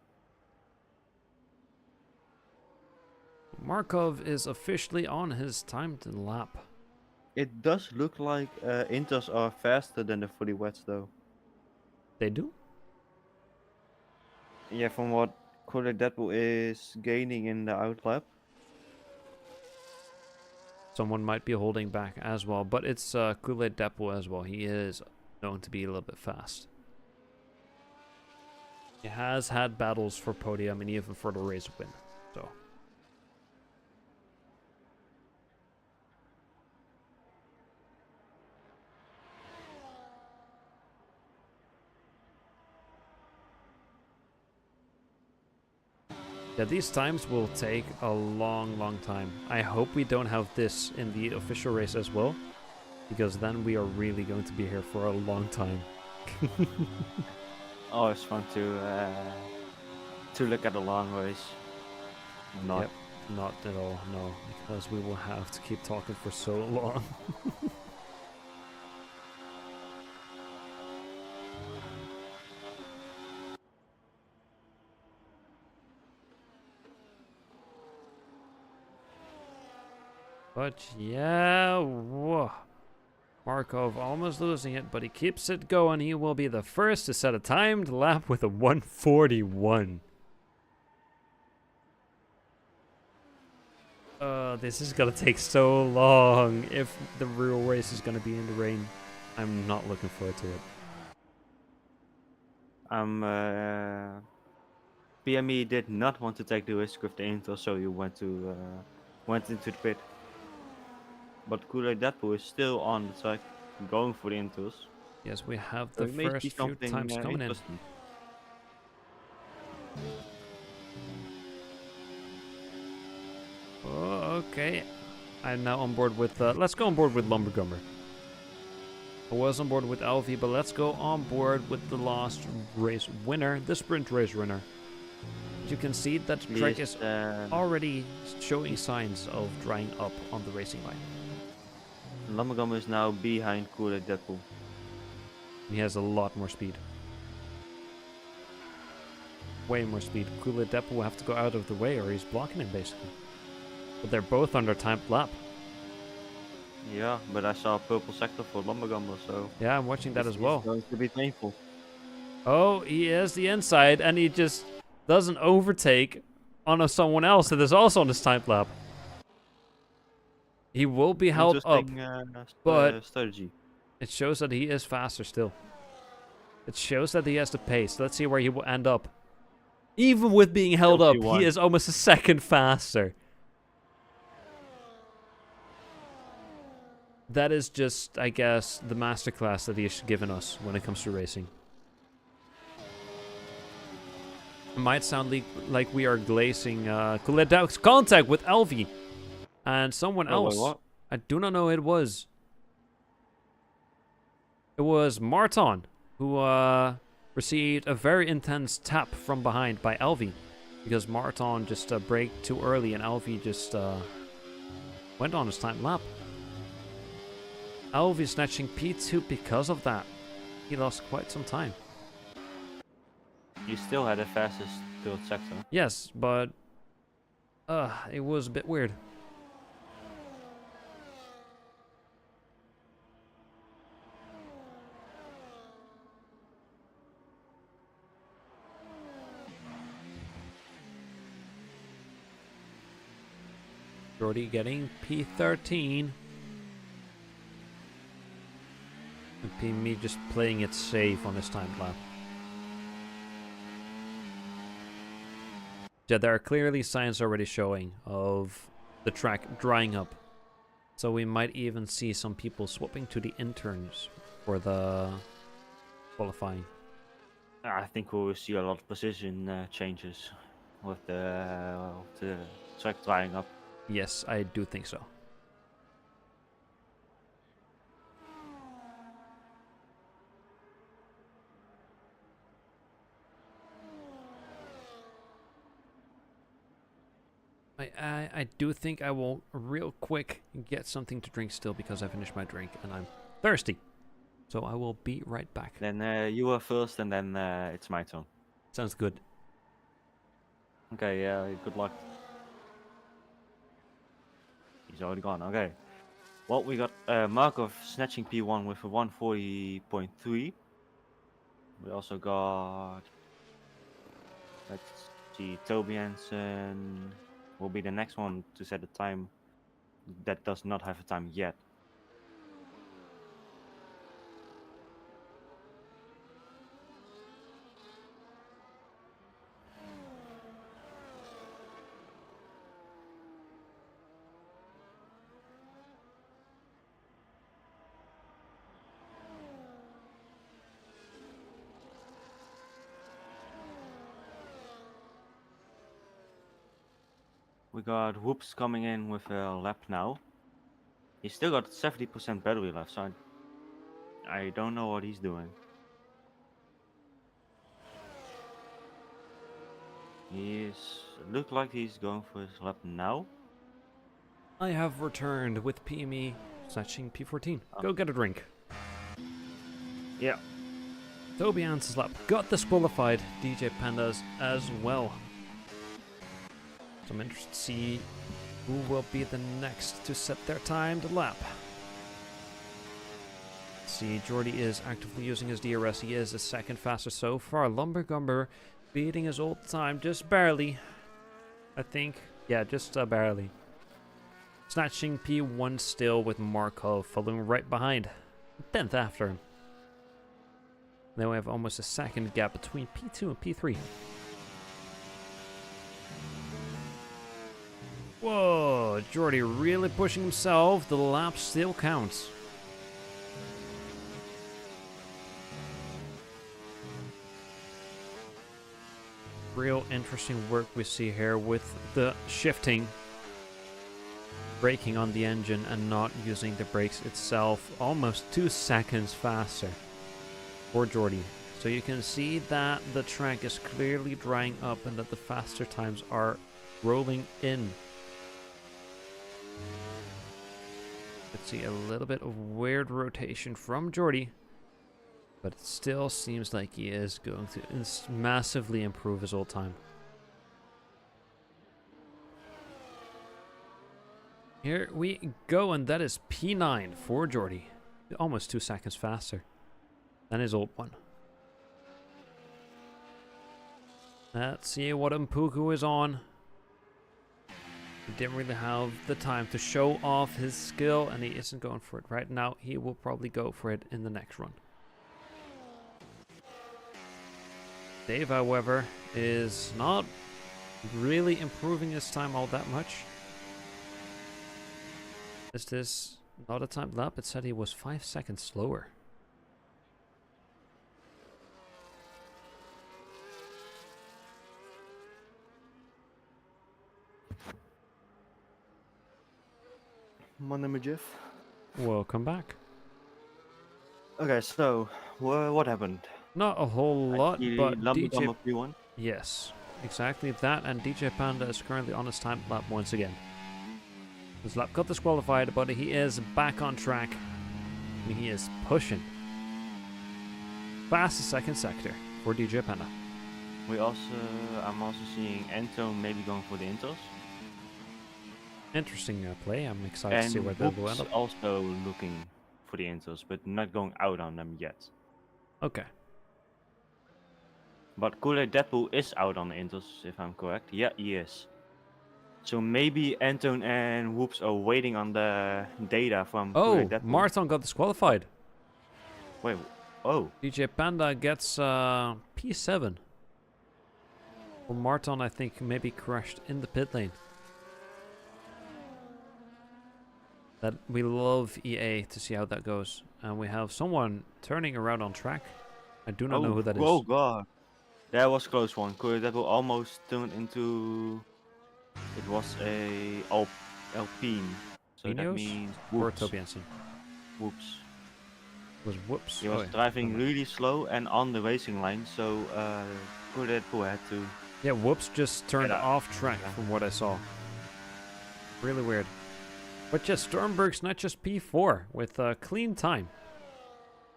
Speaker 1: Markov is officially on his timed lap.
Speaker 2: It does look like Intels are faster than the fully wets, though.
Speaker 1: They do?
Speaker 2: Yeah, from what Kool-Aid Deadpool is gaining in the outlap.
Speaker 1: Someone might be holding back as well, but it's Kool-Aid Deadpool as well. He is known to be a little bit fast. He has had battles for podium and even for the race win, so. Yeah, these times will take a long time. I hope we don't have this in the official race as well, because then we are really going to be here for a long time.
Speaker 2: Oh, it's fun to look at a long race. Not.
Speaker 1: Yep, not at all, no, because we will have to keep talking for so long. But yeah, whoa. Markov almost losing it, but he keeps it going. He will be the first to set a timed lap with a 1:41. This is gonna take so long. If the real race is gonna be in the rain, I'm not looking forward to it.
Speaker 2: PME did not want to take the risk with the Intel, so you went into the pit. But Kool-Aid Deadpool is still on the track, going for the Intels.
Speaker 1: Yes, we have
Speaker 2: So
Speaker 1: the
Speaker 2: it may
Speaker 1: first
Speaker 2: be
Speaker 1: few
Speaker 2: something
Speaker 1: times coming in.
Speaker 2: interesting.
Speaker 1: Oh, okay. I'm now on board with, let's go on board with Lumbergummer. I was on board with Alfie, but let's go on board with the last race winner, the sprint race winner. You can see that the track is already showing signs of drying up on the racing line.
Speaker 2: Lumbergum is now behind Kool-Aid Deadpool.
Speaker 1: He has a lot more speed. Way more speed. Kool-Aid Deadpool will have to go out of the way or he's blocking him basically. But they're both on their timed lap.
Speaker 2: Yeah, but I saw a purple sector for Lumbergummer, so...
Speaker 1: Yeah, I'm watching that as well.
Speaker 2: It's going to be painful.
Speaker 1: Oh, he has the inside and he just doesn't overtake on someone else that is also on his timed lap. He will be held up, but
Speaker 2: strategy.
Speaker 1: It shows that he is faster still. It shows that he has the pace. Let's see where he will end up. Even with being held up, he is almost a second faster. That is just, I guess, the masterclass that he has given us when it comes to racing. It might sound like we are glazing contact with Elvi and someone
Speaker 2: Oh, wait,
Speaker 1: else.
Speaker 2: what?
Speaker 1: I do not know who it was. It was Marton who received a very intense tap from behind by Elvi because Marton just braked too early and Elvi just went on his time lap. Elvi snatching P2 because of that. He lost quite some time.
Speaker 2: You still had the fastest third sector.
Speaker 1: Yes, but it was a bit weird. Jordy getting P13. And me just playing it safe on his time lap. Yeah, there are clearly signs already showing of the track drying up. So we might even see some people swapping to the interns for the qualifying.
Speaker 2: I think we will see a lot of position changes with the track drying up.
Speaker 1: Yes, I do think so. I do think I will real quick get something to drink still because I finished my drink and I'm thirsty. So I will be right back.
Speaker 2: Then you are first, and then it's my turn.
Speaker 1: Sounds good.
Speaker 2: Okay, yeah, good luck. He's already gone. Okay. Well, we got Markov snatching P1 with a 140.3. We also got, let's see, Toby Hansen will be the next one to set a time that does not have a time yet. We got Whoops coming in with a lap now. He's still got 70% battery left, so I don't know what he's doing. Look like he's going for his lap now.
Speaker 1: I have returned with PME snatching P14. Go get a drink.
Speaker 2: Yeah.
Speaker 1: Toby Hansen's lap got disqualified. DJ Pandas as well. So I'm interested to see who will be the next to set their timed lap. See, Jordy is actively using his DRS. He is the second fastest so far. Lumbergumber beating his old time just barely. I think. Yeah, just barely. Snatching P1 still with Markov following right behind. 10th after him. Then we have almost a second gap between P2 and P3. Whoa, Jordy really pushing himself. The lap still counts. Real interesting work we see here with the shifting. Braking on the engine and not using the brakes itself. Almost 2 seconds faster for Jordy. So you can see that the track is clearly drying up and that the faster times are rolling in. Let's see a little bit of weird rotation from Jordy, but it still seems like he is going to massively improve his old time. Here we go, and that is P9 for Jordy. Almost 2 seconds faster than his old one. Let's see what Mpuku is on. He didn't really have the time to show off his skill, and he isn't going for it right now. He will probably go for it in the next run. Dave, however, is not really improving his time all that much. Is this not a timed lap? It said he was 5 seconds slower.
Speaker 2: My name is Jeff.
Speaker 1: Welcome back.
Speaker 2: Okay, so what happened?
Speaker 1: Not a whole
Speaker 2: I
Speaker 1: lot,
Speaker 2: see
Speaker 1: but DJ...
Speaker 2: Lumbergum P1.
Speaker 1: Yes, exactly that, and DJ Panda is currently on his time lap once again. His lap got disqualified, but he is back on track. And he is pushing. Fastest second sector for DJ Panda.
Speaker 2: I'm also seeing Anton maybe going for the intros.
Speaker 1: Interesting play. I'm excited to see where
Speaker 2: And
Speaker 1: they'll end
Speaker 2: Whoops
Speaker 1: up.
Speaker 2: also looking for the intros, but not going out on them yet.
Speaker 1: Okay.
Speaker 2: But Kool-Aid Deadpool is out on the intros, if I'm correct. Yeah, he is. So maybe Anton and Whoops are waiting on the data from
Speaker 1: Oh,
Speaker 2: Kool-Aid Deadpool.
Speaker 1: Marton got disqualified.
Speaker 2: Wait, oh.
Speaker 1: DJ Panda gets P7. Well, Marton, I think, maybe crashed in the pit lane. That we love EA to see how that goes. And we have someone turning around on track. I do not know who that is.
Speaker 2: Oh god. That was a close one. Kool-Aid Deadpool almost turned into... It was a Alpine. So that
Speaker 1: Ineos
Speaker 2: means
Speaker 1: or
Speaker 2: Whoops.
Speaker 1: Tobiasen?
Speaker 2: Whoops.
Speaker 1: Was Whoops.
Speaker 2: He was driving really slow and on the racing line, so Kool-Aid Deadpool had to...
Speaker 1: Yeah, Whoops just turned
Speaker 2: Yeah.
Speaker 1: off track from what I saw. Really weird. But yeah, Stormberg's not just P4 with a clean time.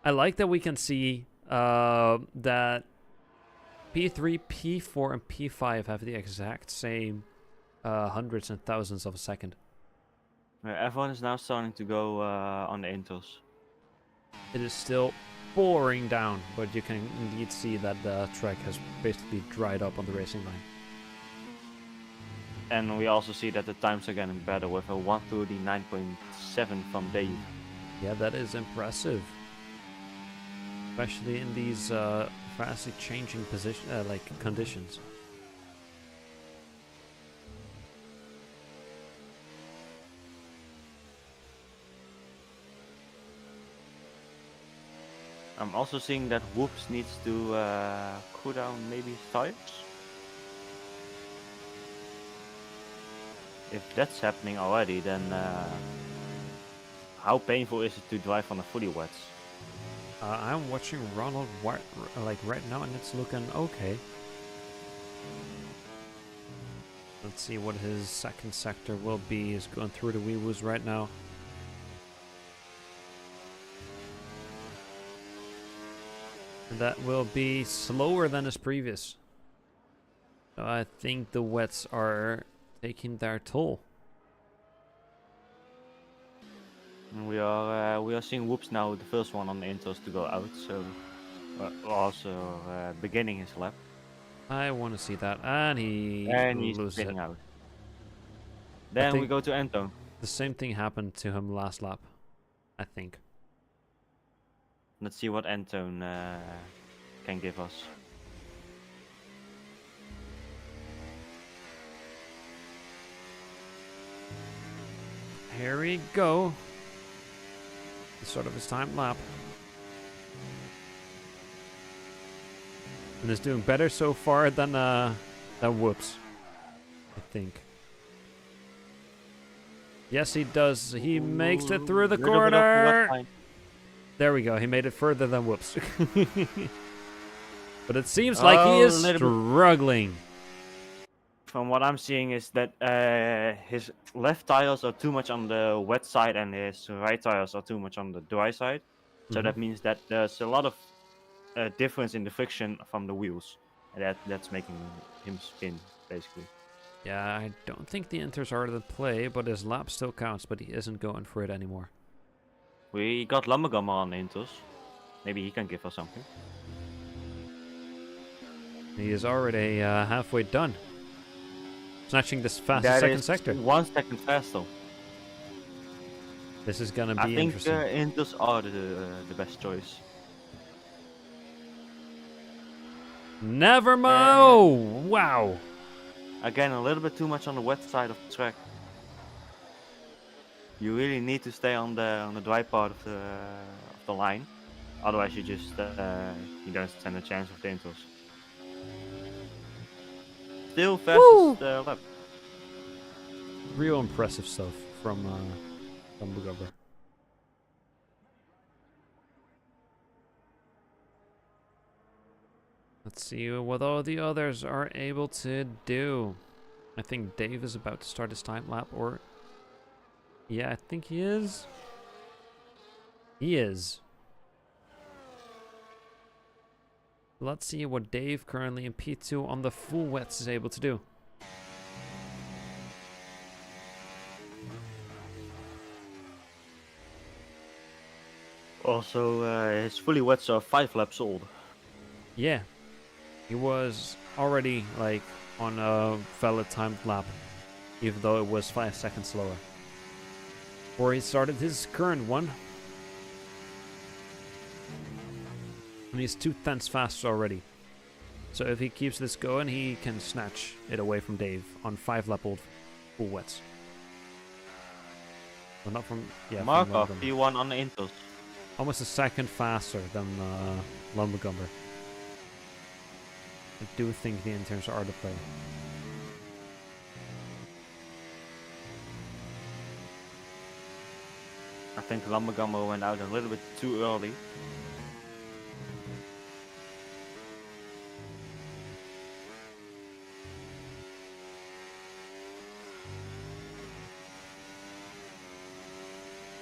Speaker 1: I like that we can see that P3, P4, and P5 have the exact same hundreds and thousands of a second.
Speaker 2: Everyone is now starting to go on the intros.
Speaker 1: It is still pouring down, but you can indeed see that the track has basically dried up on the racing line.
Speaker 2: And we also see that the times are getting better with a 1:39.7 from Dave.
Speaker 1: Yeah, that is impressive. Especially in these fastly changing conditions.
Speaker 2: I'm also seeing that Whoops needs to cool down maybe his tires. If that's happening already, then how painful is it to drive on a fully wet?
Speaker 1: I'm watching Ronald right now, and it's looking okay. Let's see what his second sector will be. He's going through the wee-woos right now. And that will be slower than his previous. So I think the wets are taking their toll.
Speaker 2: And we are seeing Whoops now, the first one on the intros to go out. So also beginning his lap.
Speaker 1: I want to see that, and he's
Speaker 2: loses
Speaker 1: it.
Speaker 2: out. Then we go to Anton.
Speaker 1: The same thing happened to him last lap, I think.
Speaker 2: Let's see what Anton can give us.
Speaker 1: Here we go. The start of his time lap. And is doing better so far than Whoops, I think. Yes, he does. He makes it through the corner. There we go. He made it further than Whoops. But it seems like he is struggling.
Speaker 2: From what I'm seeing is that his left tires are too much on the wet side and his right tires are too much on the dry side. So that means that there's a lot of difference in the friction from the wheels. And that's making him spin, basically.
Speaker 1: Yeah, I don't think the inters are the play, but his lap still counts, but he isn't going for it anymore.
Speaker 2: We got Lumbergummer on the intros. Maybe he can give us something.
Speaker 1: He is already halfway done. Snatching this fastest second sector.
Speaker 2: 1 second faster.
Speaker 1: This is gonna be interesting.
Speaker 2: I think inters are the best choice.
Speaker 1: Never mind. Oh, wow.
Speaker 2: Again, a little bit too much on the wet side of the track. You really need to stay on the dry part of the line, otherwise you just you don't stand a chance of the intros. Still fastest lap.
Speaker 1: real impressive stuff from Bugubber. Let's see what all the others are able to do. I think Dave is about to start his time lap, or... Yeah, I think he is. He is. Let's see what Dave, currently in P2 on the full wets, is able to do.
Speaker 2: Also, his fully wets are 5 laps old.
Speaker 1: Yeah. He was already, like, on a valid timed lap, even though it was 5 seconds slower. Before he started his current one. And he's 2/10 faster already. So if he keeps this going, he can snatch it away from Dave on 5 lap old full wets. Well, not from... Yeah,
Speaker 2: Markov,
Speaker 1: from
Speaker 2: P1 on the intros.
Speaker 1: almost a second faster than Lumbergumber. I do think the interns are the play.
Speaker 2: I think Lumbergumber went out a little bit too early.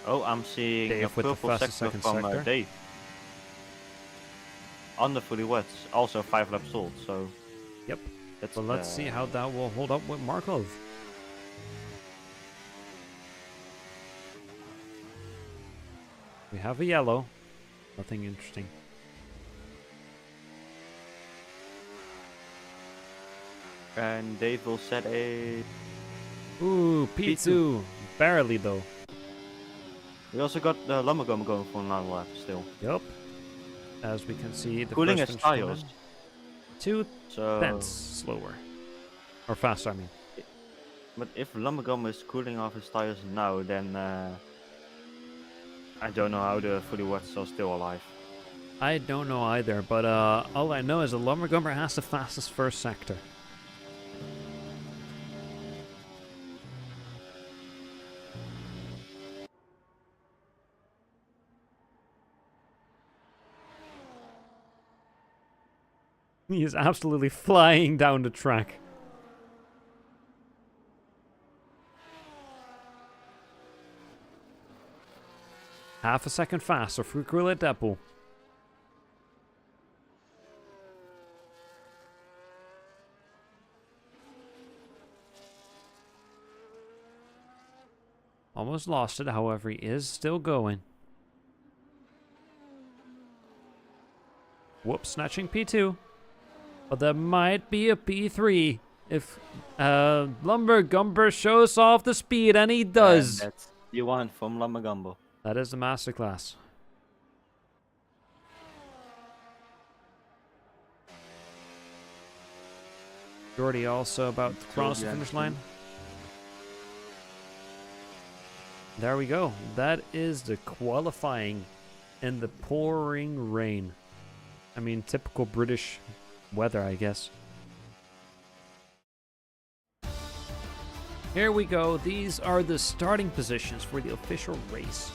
Speaker 2: Oh, I'm seeing
Speaker 1: Dave
Speaker 2: a
Speaker 1: with the
Speaker 2: purple
Speaker 1: fastest
Speaker 2: sector
Speaker 1: second
Speaker 2: from
Speaker 1: sector.
Speaker 2: Dave. On the fully wets, also 5 laps old, so...
Speaker 1: Yep.
Speaker 2: That's,
Speaker 1: Well, let's see how that will hold up with Markov. We have a yellow. Nothing interesting.
Speaker 2: And Dave will set a...
Speaker 1: Ooh, P2. Barely, though.
Speaker 2: We also got the Lumbergumber going for another lap still.
Speaker 1: Yup. As we can see, the
Speaker 2: Cooling
Speaker 1: first
Speaker 2: his
Speaker 1: finish
Speaker 2: tires.
Speaker 1: 2
Speaker 2: So...
Speaker 1: tenths slower. Or faster, I mean.
Speaker 2: But if Lumbergumber is cooling off his tires now, then... I don't know how the fully wets are still alive.
Speaker 1: I don't know either, but all I know is the Lumbergumber has the fastest first sector. He is absolutely flying down the track. Half a second faster for Grilla Depot. Almost lost it, however, he is still going. Whoops, snatching P2. But there might be a P3 if Lumbergumber shows off the speed, and he does.
Speaker 2: And that's you want from Lumbergumber.
Speaker 1: That is the masterclass. Jordy also about to cross the finish line. There we go. That is the qualifying in the pouring rain. I mean, typical British weather, I guess. Here we go. These are the starting positions for the official race.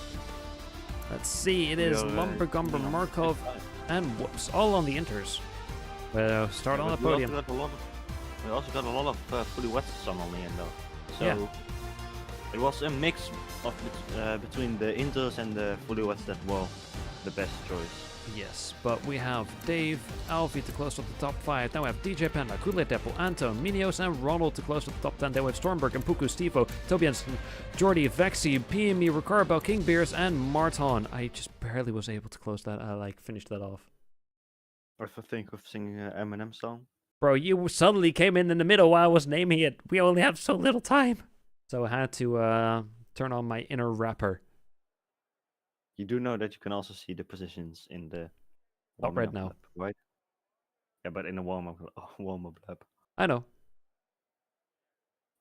Speaker 1: Let's see. It is Lumbergumber, Markov, and whoops, all on the inters. Start on the podium.
Speaker 2: We also got a lot of fully wet sun on the end though. So
Speaker 1: Yeah.
Speaker 2: it was a mix of between the inters and the fully wets that were the best choice.
Speaker 1: Yes, but we have Dave, Alfie to close up the top 5. Then we have DJ Panda, Kule Depo, Anton, Minios, and Ronald to close up the top 10. Then we have Stormberg and Puku, Stevo, Tobiansen, Jordy, Vexi, PME, Ricardo, King Beers, and Marton. I just barely was able to close that, finish that off.
Speaker 2: Or if I think of singing Eminem song.
Speaker 1: Bro, you suddenly came in the middle while I was naming it. We only have so little time. So I had to turn on my inner rapper.
Speaker 2: You do know that you can also see the positions in the
Speaker 1: Not right now.
Speaker 2: lap, right? Yeah, but in the warm-up lap.
Speaker 1: I know,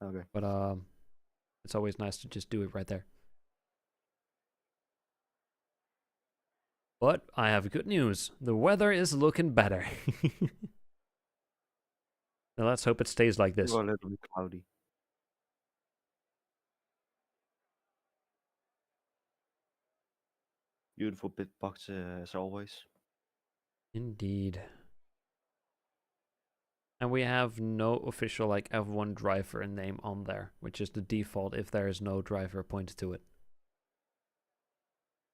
Speaker 2: Okay.
Speaker 1: but it's always nice to just do it right there. But I have good news. The weather is looking better. Now let's hope it stays like this.
Speaker 2: It's a little bit cloudy. Beautiful pit box as always.
Speaker 1: Indeed. And we have no official like F1 driver name on there, which is the default if there is no driver pointed to it.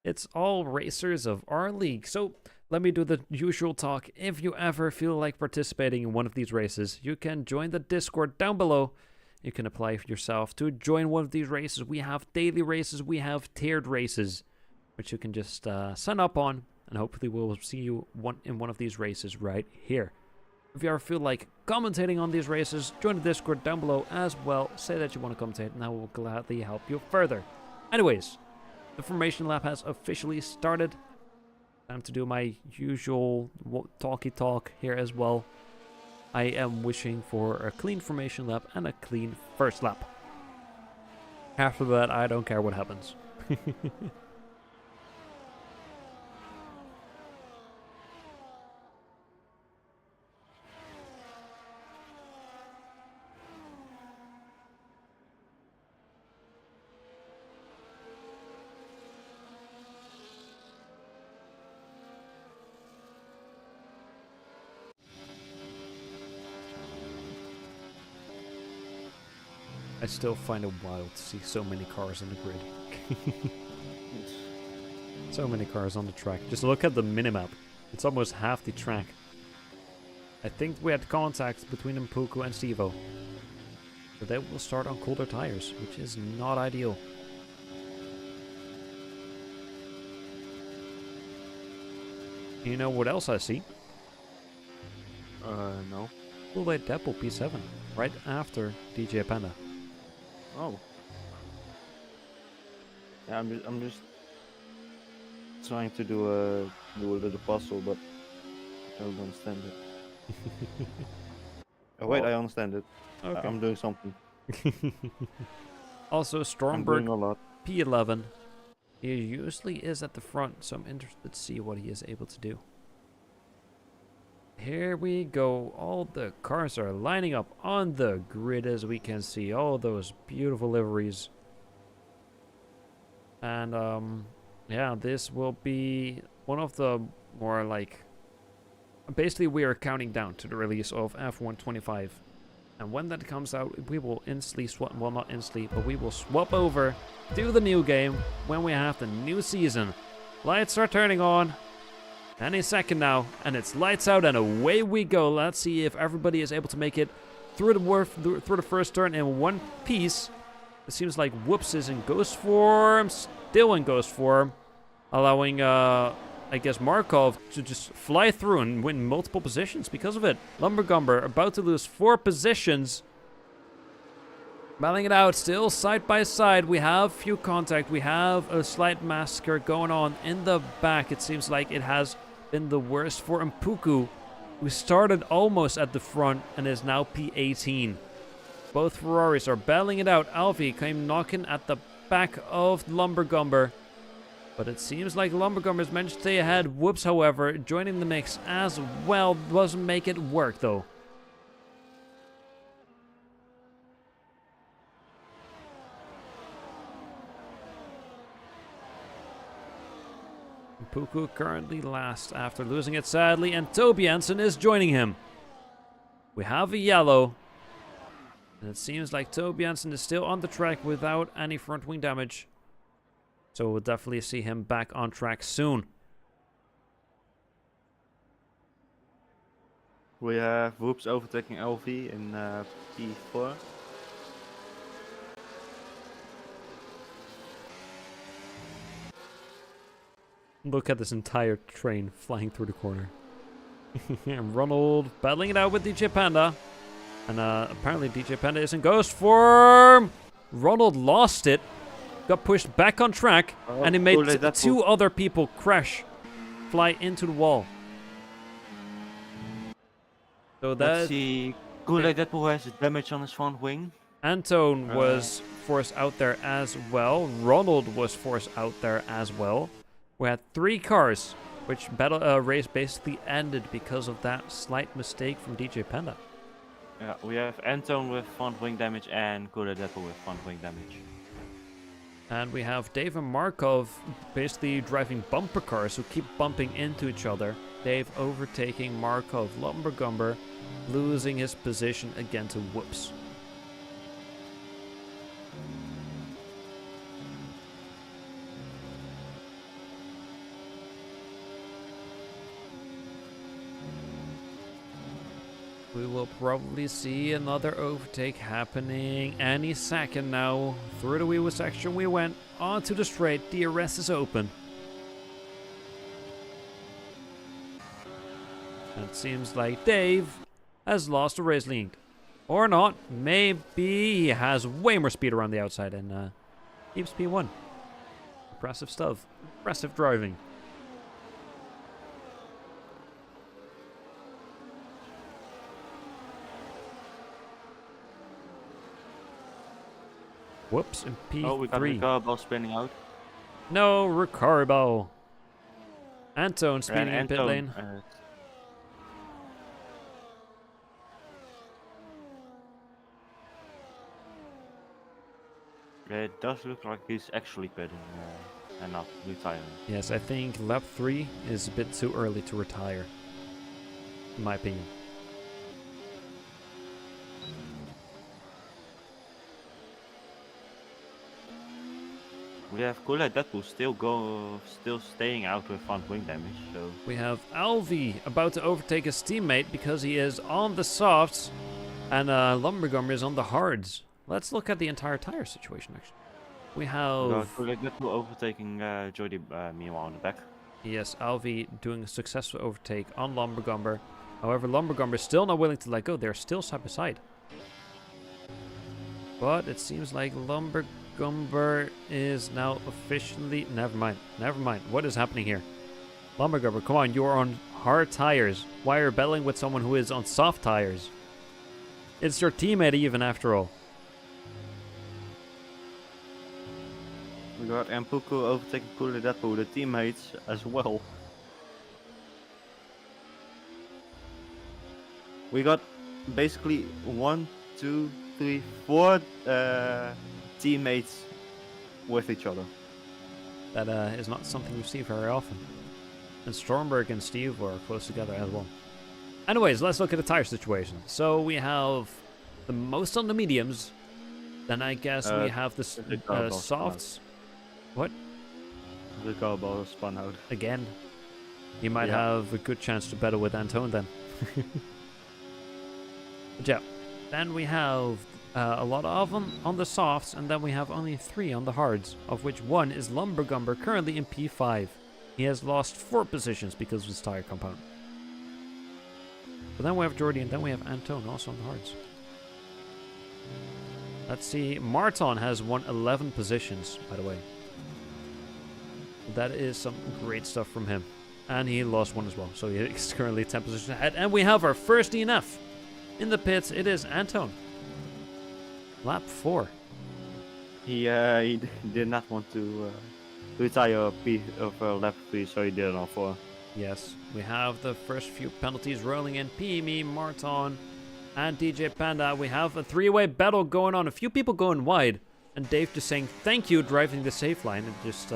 Speaker 1: It's all racers of our league. So let me do the usual talk. If you ever feel like participating in one of these races, you can join the Discord down below. You can apply for yourself to join one of these races. We have daily races, we have tiered races, which you can just sign up on, and hopefully we'll see you in one of these races right here. If you ever feel like commentating on these races, join the Discord down below as well. Say that you want to commentate, and I will gladly help you further. Anyways, the formation lap has officially started. Time to do my usual talky talk here as well. I am wishing for a clean formation lap and a clean first lap. After that, I don't care what happens. I still find it wild to see so many cars on the grid. So many cars on the track. Just look at the minimap. It's almost half the track. I think we had contact between Mpuku and Stevo. But they will start on colder tires, which is not ideal. You know what else I see?
Speaker 2: No.
Speaker 1: Full-Weight Depot P7, right after DJ Panda.
Speaker 2: Oh. Yeah, I'm just trying to do a little puzzle, but I don't understand it. Oh wait, I understand it.
Speaker 1: Okay.
Speaker 2: I'm doing something.
Speaker 1: Also,
Speaker 2: I'm
Speaker 1: Stromberg
Speaker 2: doing a lot.
Speaker 1: P11. He usually is at the front, so I'm interested to see what he is able to do. Here we go. All the cars are lining up on the grid, as we can see. All those beautiful liveries. And, yeah, this will be one of the more, like... Basically, we are counting down to the release of F1 25. And when that comes out, we will instantly swap... Well, not instantly, but we will swap over to the new game when we have the new season. Lights are turning on. Any second now, and it's lights out, and away we go. Let's see if everybody is able to make it through the first turn in one piece. It seems like Whoops is in ghost form, still in ghost form, allowing, I guess, Markov to just fly through and win multiple positions because of it. Lumbergumber about to lose 4 positions. Battling it out, still side by side. We have few contact. We have a slight massacre going on in the back. It seems like it has been the worst for Mpuku, who started almost at the front and is now P18. Both Ferraris are battling it out. Alfie came knocking at the back of Lumbergumber, but it seems like Lumbergumber's managed to stay ahead. Whoops, however, joining the mix as well. Doesn't make it work, though. Mpuku currently last after losing it sadly, and Toby Jensen is joining him. We have a yellow, and it seems like Toby Jensen is still on the track without any front wing damage. So we'll definitely see him back on track soon.
Speaker 2: We have Whoops overtaking LV in P4.
Speaker 1: Look at this entire train flying through the corner. And Ronald battling it out with DJ Panda. And apparently DJ Panda is in ghost form. Ronald lost it. Got pushed back on track. And he made 2 other people crash. Fly into the wall. So that...
Speaker 2: Let's see. Kool-Aid Deadpool has damage on his front wing.
Speaker 1: Antone was forced out there as well. Ronald was forced out there as well. We had 3 cars, which race basically ended because of that slight mistake from DJ Panda.
Speaker 2: Yeah, we have Antone with front wing damage and Kool-Aid Deadpool with front wing damage.
Speaker 1: And we have Dave and Markov basically driving bumper cars who keep bumping into each other. Dave overtaking Markov. Lumbergumber losing his position again to Whoops. We will probably see another overtake happening any second now. Through the wheel section we went, onto the straight, DRS is open. And it seems like Dave has lost the race lead. Or not, maybe he has way more speed around the outside and keeps P1. Impressive stuff, impressive driving. Whoops, and P3.
Speaker 2: Oh, we got Ricardo spinning out.
Speaker 1: No, Ricardo. Anton speeding in pit lane.
Speaker 2: It does look like he's actually pitting and not retiring.
Speaker 1: Yes, I think lap 3 is a bit too early to retire, in my opinion.
Speaker 2: We have Cool Deadpool still staying out with front wing damage. So
Speaker 1: we have Alvi about to overtake his teammate because he is on the softs, and Lumbergumber is on the hards. Let's look at the entire tire situation. Actually, we have
Speaker 2: Cool Deadpool overtaking Jody meanwhile in the back.
Speaker 1: Yes, Alvi doing a successful overtake on Lumbergumber. However, Lumbergumber is still not willing to let go. They're still side by side. But it seems like Lumbergumber is now officially... Never mind. What is happening here? Lumbergumber, come on. You're on hard tires. Why are you battling with someone who is on soft tires? It's your teammate even, after all.
Speaker 2: We got Ampuku overtaking Cool Deadpool, the teammates as well. We got basically 1, 2, 3, 4 teammates with each other.
Speaker 1: That is not something you see very often. And Stormberg and Steve were close together as well. Anyways, let's look at the tire situation. So we have the most on the mediums. Then I guess we have the softs. What?
Speaker 2: The car ball spun out.
Speaker 1: Again? You might have a good chance to battle with Anton then. But yeah. Then we have a lot of them on the softs, and then we have only 3 on the hards, of which 1 is Lumbergumber, currently in P5. He has lost 4 positions because of his tire compound. But then we have Jordy, and then we have Anton also on the hards. Let's see, Marton has won 11 positions, by the way. That is some great stuff from him. And he lost 1 as well, so he is currently 10 positions ahead. And we have our first DNF. In the pits, it is Anton. Lap 4.
Speaker 2: He did not want to retire lap 3, so he did it on 4.
Speaker 1: Yes, we have the first few penalties rolling in. PME, Marton, and DJ Panda. We have a 3-way battle going on. A few people going wide. And Dave just saying thank you, driving the safe line. And just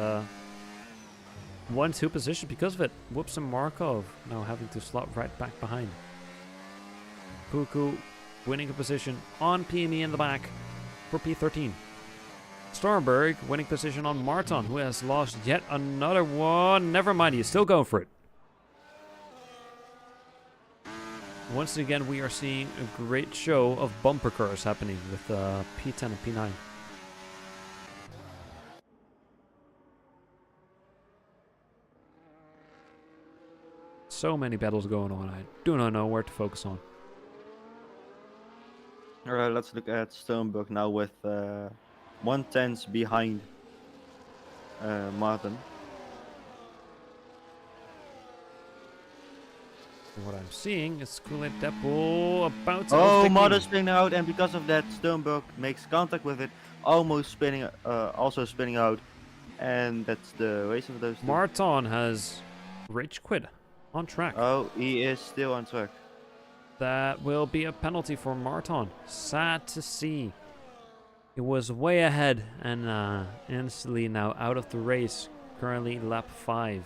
Speaker 1: 1-2 position because of it. Whoops, and Markov now having to slot right back behind. Puku winning a position on PME in the back for P13. Stormberg winning position on Marton, who has lost yet another one. Never mind, he's still going for it. Once again, we are seeing a great show of bumper cars happening with P10 and P9. So many battles going on. I do not know where to focus on.
Speaker 2: Alright, let's look at Stoneberg now with 1/10 behind Martin.
Speaker 1: What I'm seeing is Kool-Aid Deadpool about to
Speaker 2: Oh,
Speaker 1: overtake me.
Speaker 2: Martin spinning out, and because of that, Stoneberg makes contact with it, almost spinning, also spinning out, and that's the race of those two.
Speaker 1: Marton has rage quit on track.
Speaker 2: Oh, he is still on track.
Speaker 1: That will be a penalty for Marton. Sad to see. He was way ahead and instantly now out of the race. Currently lap 5.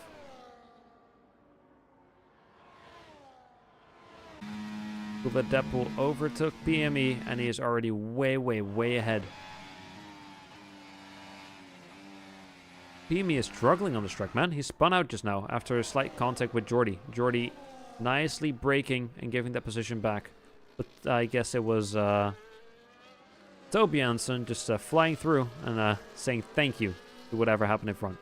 Speaker 1: Uwe Deppel overtook PME and he is already way ahead. PME is struggling on this track, man. He spun out just now after a slight contact with Jordy. Jordy nicely braking and giving that position back. But I guess it was Toby Janssen just flying through and saying thank you to whatever happened in front.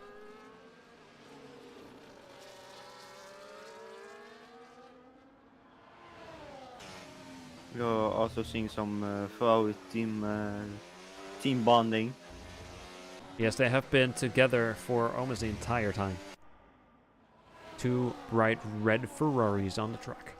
Speaker 2: We are also seeing some Ferrari team bonding.
Speaker 1: Yes, they have been together for almost the entire time. 2 bright red Ferraris on the track.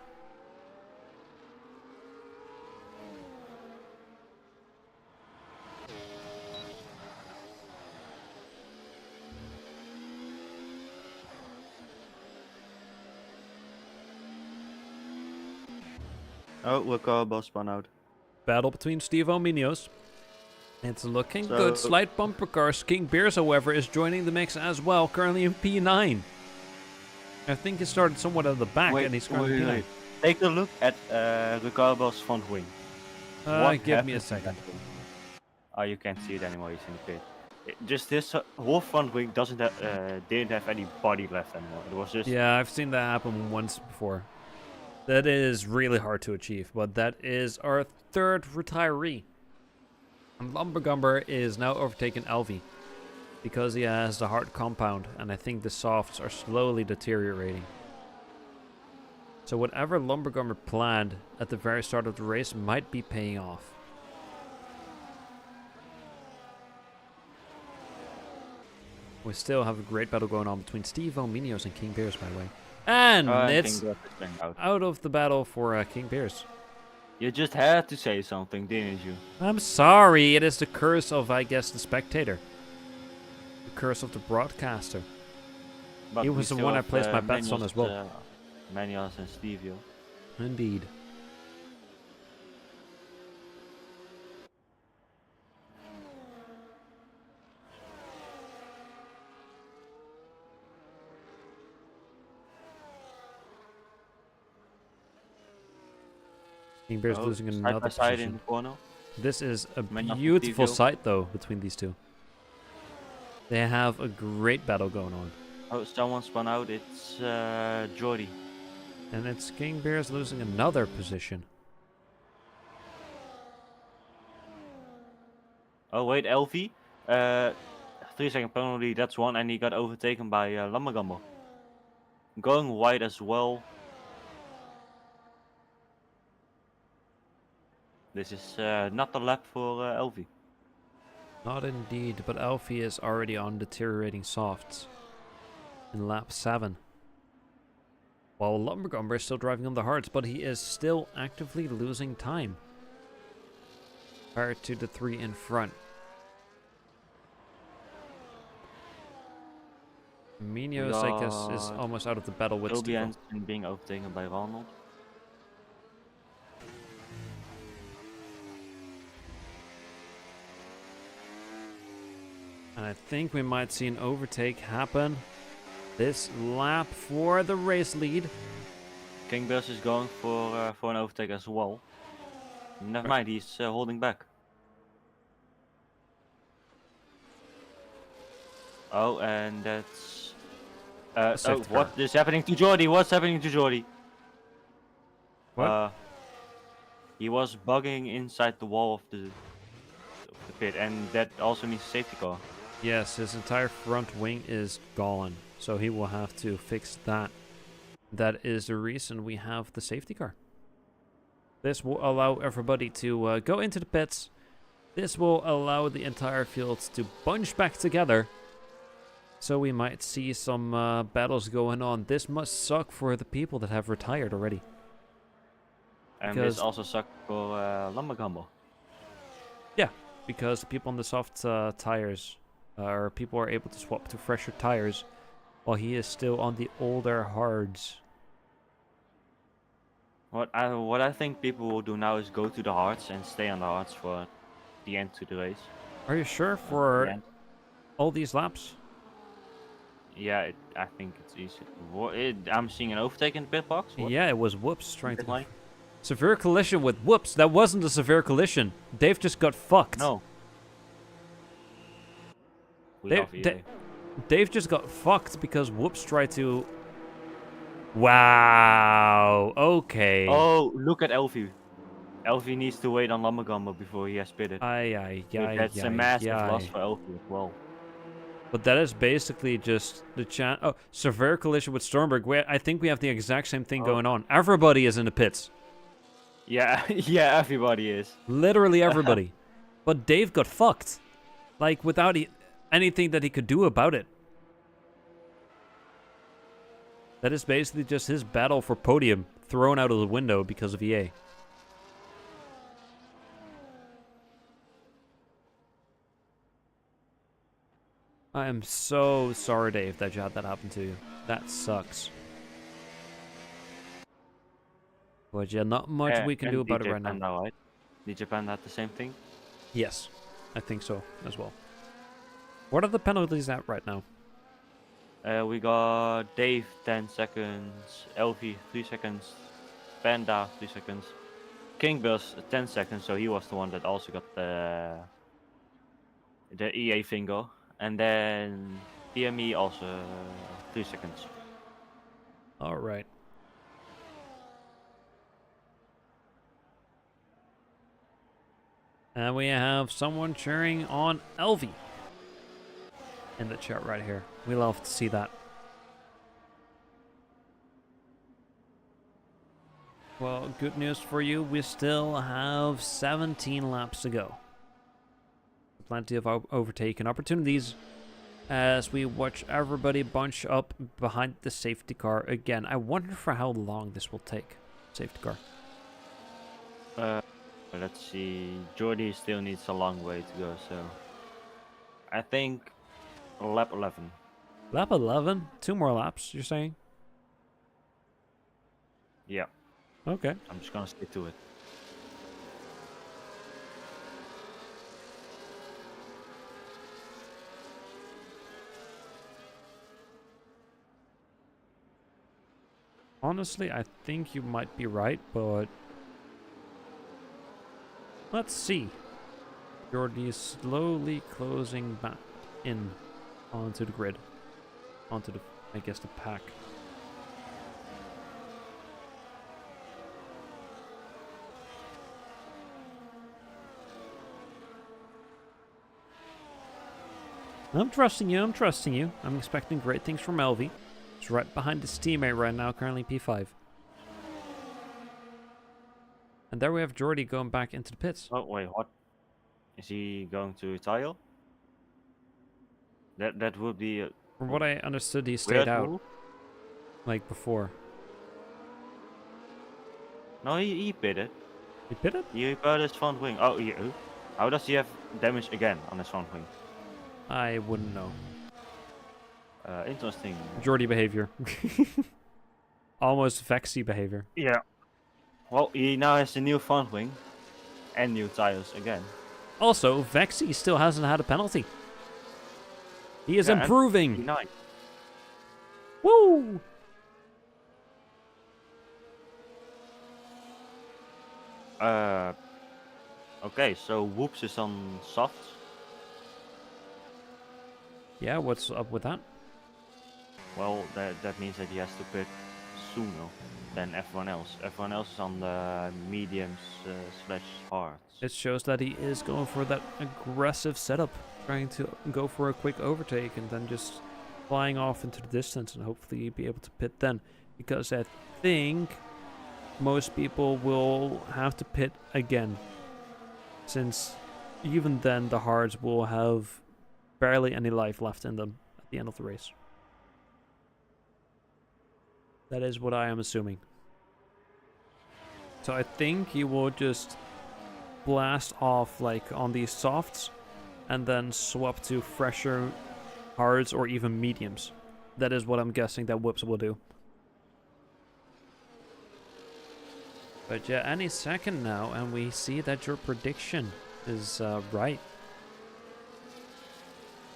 Speaker 2: Oh, Ricardo spun out.
Speaker 1: Battle between Steve O'Minios. It's looking
Speaker 2: So-
Speaker 1: good. Slight bumper cars. King Beers, however, is joining the mix as well, currently in P9. I think he started somewhat at the back and he's currently P9.
Speaker 2: Take a look at Ricardo's front wing. What
Speaker 1: Give me a
Speaker 2: happened to
Speaker 1: second.
Speaker 2: that wing? Oh, you can't see it anymore. He's in the pit. Just this whole front wing didn't have any body left anymore. It was just
Speaker 1: Yeah, I've seen that happen once before. That is really hard to achieve, but that is our 3rd retiree. And Lumbergumber is now overtaken Elvie because he has the hard compound, and I think the softs are slowly deteriorating. So whatever Lumbergumber planned at the very start of the race might be paying off. We still have a great battle going on between Steve O'Minios and King Beers, by the way. And it's out of the battle for King Beers.
Speaker 2: You just had to say something, didn't you?
Speaker 1: I'm sorry, it is the curse of, I guess, the spectator. The curse of the broadcaster.
Speaker 2: But
Speaker 1: He
Speaker 2: we
Speaker 1: was the
Speaker 2: still
Speaker 1: one I
Speaker 2: have,
Speaker 1: placed my bets on as well.
Speaker 2: Manias and Stevio.
Speaker 1: Indeed. King Bears losing
Speaker 2: side
Speaker 1: another
Speaker 2: by side in
Speaker 1: position.
Speaker 2: the corner.
Speaker 1: This is a
Speaker 2: Manias and
Speaker 1: beautiful
Speaker 2: Stevio.
Speaker 1: sight, though, between these two. They have a great battle going on.
Speaker 2: Oh, someone spun out. It's Jordy.
Speaker 1: And it's King Bears losing another position.
Speaker 2: Oh wait, Elfie. 3-second penalty. That's one, and he got overtaken by Lamagamba. Going wide as well. This is not the lap for Elfie.
Speaker 1: Not indeed, but Alfie is already on deteriorating softs in lap 7. While Lumbergumber is still driving on the hards, but he is still actively losing time compared to the 3 in front. Minios, I guess, is almost out of the battle with
Speaker 2: Toby
Speaker 1: Steve.
Speaker 2: Hansen being overtaken by Ronald.
Speaker 1: And I think we might see an overtake happen this lap for the race lead.
Speaker 2: King Bus is going for an overtake as well. Never mind, he's holding back. Oh, and that's... oh, what is happening to Jordy? What's happening to Jordy?
Speaker 1: What?
Speaker 2: He was bugging inside the wall of the pit, and that also needs a safety car.
Speaker 1: Yes, his entire front wing is gone, so he will have to fix that. That is the reason we have the safety car. This will allow everybody to go into the pits. This will allow the entire field to bunch back together. So we might see some battles going on. This must suck for the people that have retired already.
Speaker 2: And this also sucked for Lamagamba.
Speaker 1: Yeah, because people on the soft tires, or people are able to swap to fresher tires, while he is still on the older hards.
Speaker 2: What I think people will do now is go to the hards and stay on the hards for the end to the race.
Speaker 1: Are you sure
Speaker 2: The
Speaker 1: for
Speaker 2: end.
Speaker 1: all these laps?
Speaker 2: Yeah, I think it's easy. I'm seeing an overtake in the pit box. What?
Speaker 1: Yeah, it was Whoops trying to
Speaker 2: Pit
Speaker 1: go.
Speaker 2: line?
Speaker 1: Severe collision with Whoops. That wasn't a severe collision. Dave just got fucked.
Speaker 2: No. We
Speaker 1: Dave,
Speaker 2: love EA.
Speaker 1: Dave just got fucked because Whoops tried to... Wow. Okay.
Speaker 2: Oh, look at Elfie. Elfie needs to wait on Lamagamba before he has pitted. That's a massive loss for Elfie as well.
Speaker 1: But that is basically just the chance. Oh, severe collision with Stormberg. I think we have the exact same thing going on. Everybody is in the pits.
Speaker 2: Yeah, yeah, everybody is.
Speaker 1: Literally everybody. But Dave got fucked. Like, without anything that he could do about it. That is basically just his battle for podium thrown out of the window because of EA. I am so sorry, Dave, that you had that happen to you. That sucks. But yeah, not much we can do about it right now.
Speaker 2: Right? DJ Panda had the same thing?
Speaker 1: Yes, I think so as well. What are the penalties at right now?
Speaker 2: We got Dave 10 seconds, Elfie 3 seconds, Panda 3 seconds, Kingbus 10 seconds, so he was the one that also got the EA finger, and then PME also 3 seconds.
Speaker 1: All right. And we have someone cheering on Elvie in the chat right here. We love to see that. Well, good news for you. We still have 17 laps to go. Plenty of overtaking opportunities as we watch everybody bunch up behind the safety car again. I wonder for how long this will take. Safety car.
Speaker 2: Let's see. Jordy still needs a long way to go, so I think lap 11.
Speaker 1: Lap 11? 2 more laps, you're saying?
Speaker 2: Yeah.
Speaker 1: Okay.
Speaker 2: I'm just gonna stick to it.
Speaker 1: Honestly, I think you might be right, but let's see. Jordy is slowly closing back in onto the grid. Onto the, I guess, the pack. I'm trusting you, I'm trusting you. I'm expecting great things from Elvie. He's right behind his teammate right now, currently P5. And there we have Jordy going back into the pits.
Speaker 2: Oh wait, what? Is he going to retire? That would be.
Speaker 1: From what I understood, he stayed out.
Speaker 2: Move?
Speaker 1: Like before.
Speaker 2: No, he pitted.
Speaker 1: He pitted?
Speaker 2: He repaired his front wing. Oh, yeah. How does he have damage again on his front wing?
Speaker 1: I wouldn't know.
Speaker 2: Interesting.
Speaker 1: Jordy behavior. Almost Vexy behavior.
Speaker 2: Yeah. Well, he now has a new front wing and new tires again.
Speaker 1: Also, Vexy still hasn't had a penalty. He is improving.
Speaker 2: Nice.
Speaker 1: Woo!
Speaker 2: Okay, so Whoops is on softs.
Speaker 1: Yeah, what's up with that?
Speaker 2: Well, that means that he has to pit sooner than everyone else. Everyone else is on the mediums slash hards.
Speaker 1: It shows that he is going for that aggressive setup, trying to go for a quick overtake and then just flying off into the distance and hopefully be able to pit then. Because I think most people will have to pit again, since even then the hards will have barely any life left in them at the end of the race. That is what I am assuming. So I think he will just blast off like on these softs and then swap to fresher hards or even mediums. That is what I'm guessing that Whoops will do. But yeah, any second now, and we see that your prediction is right.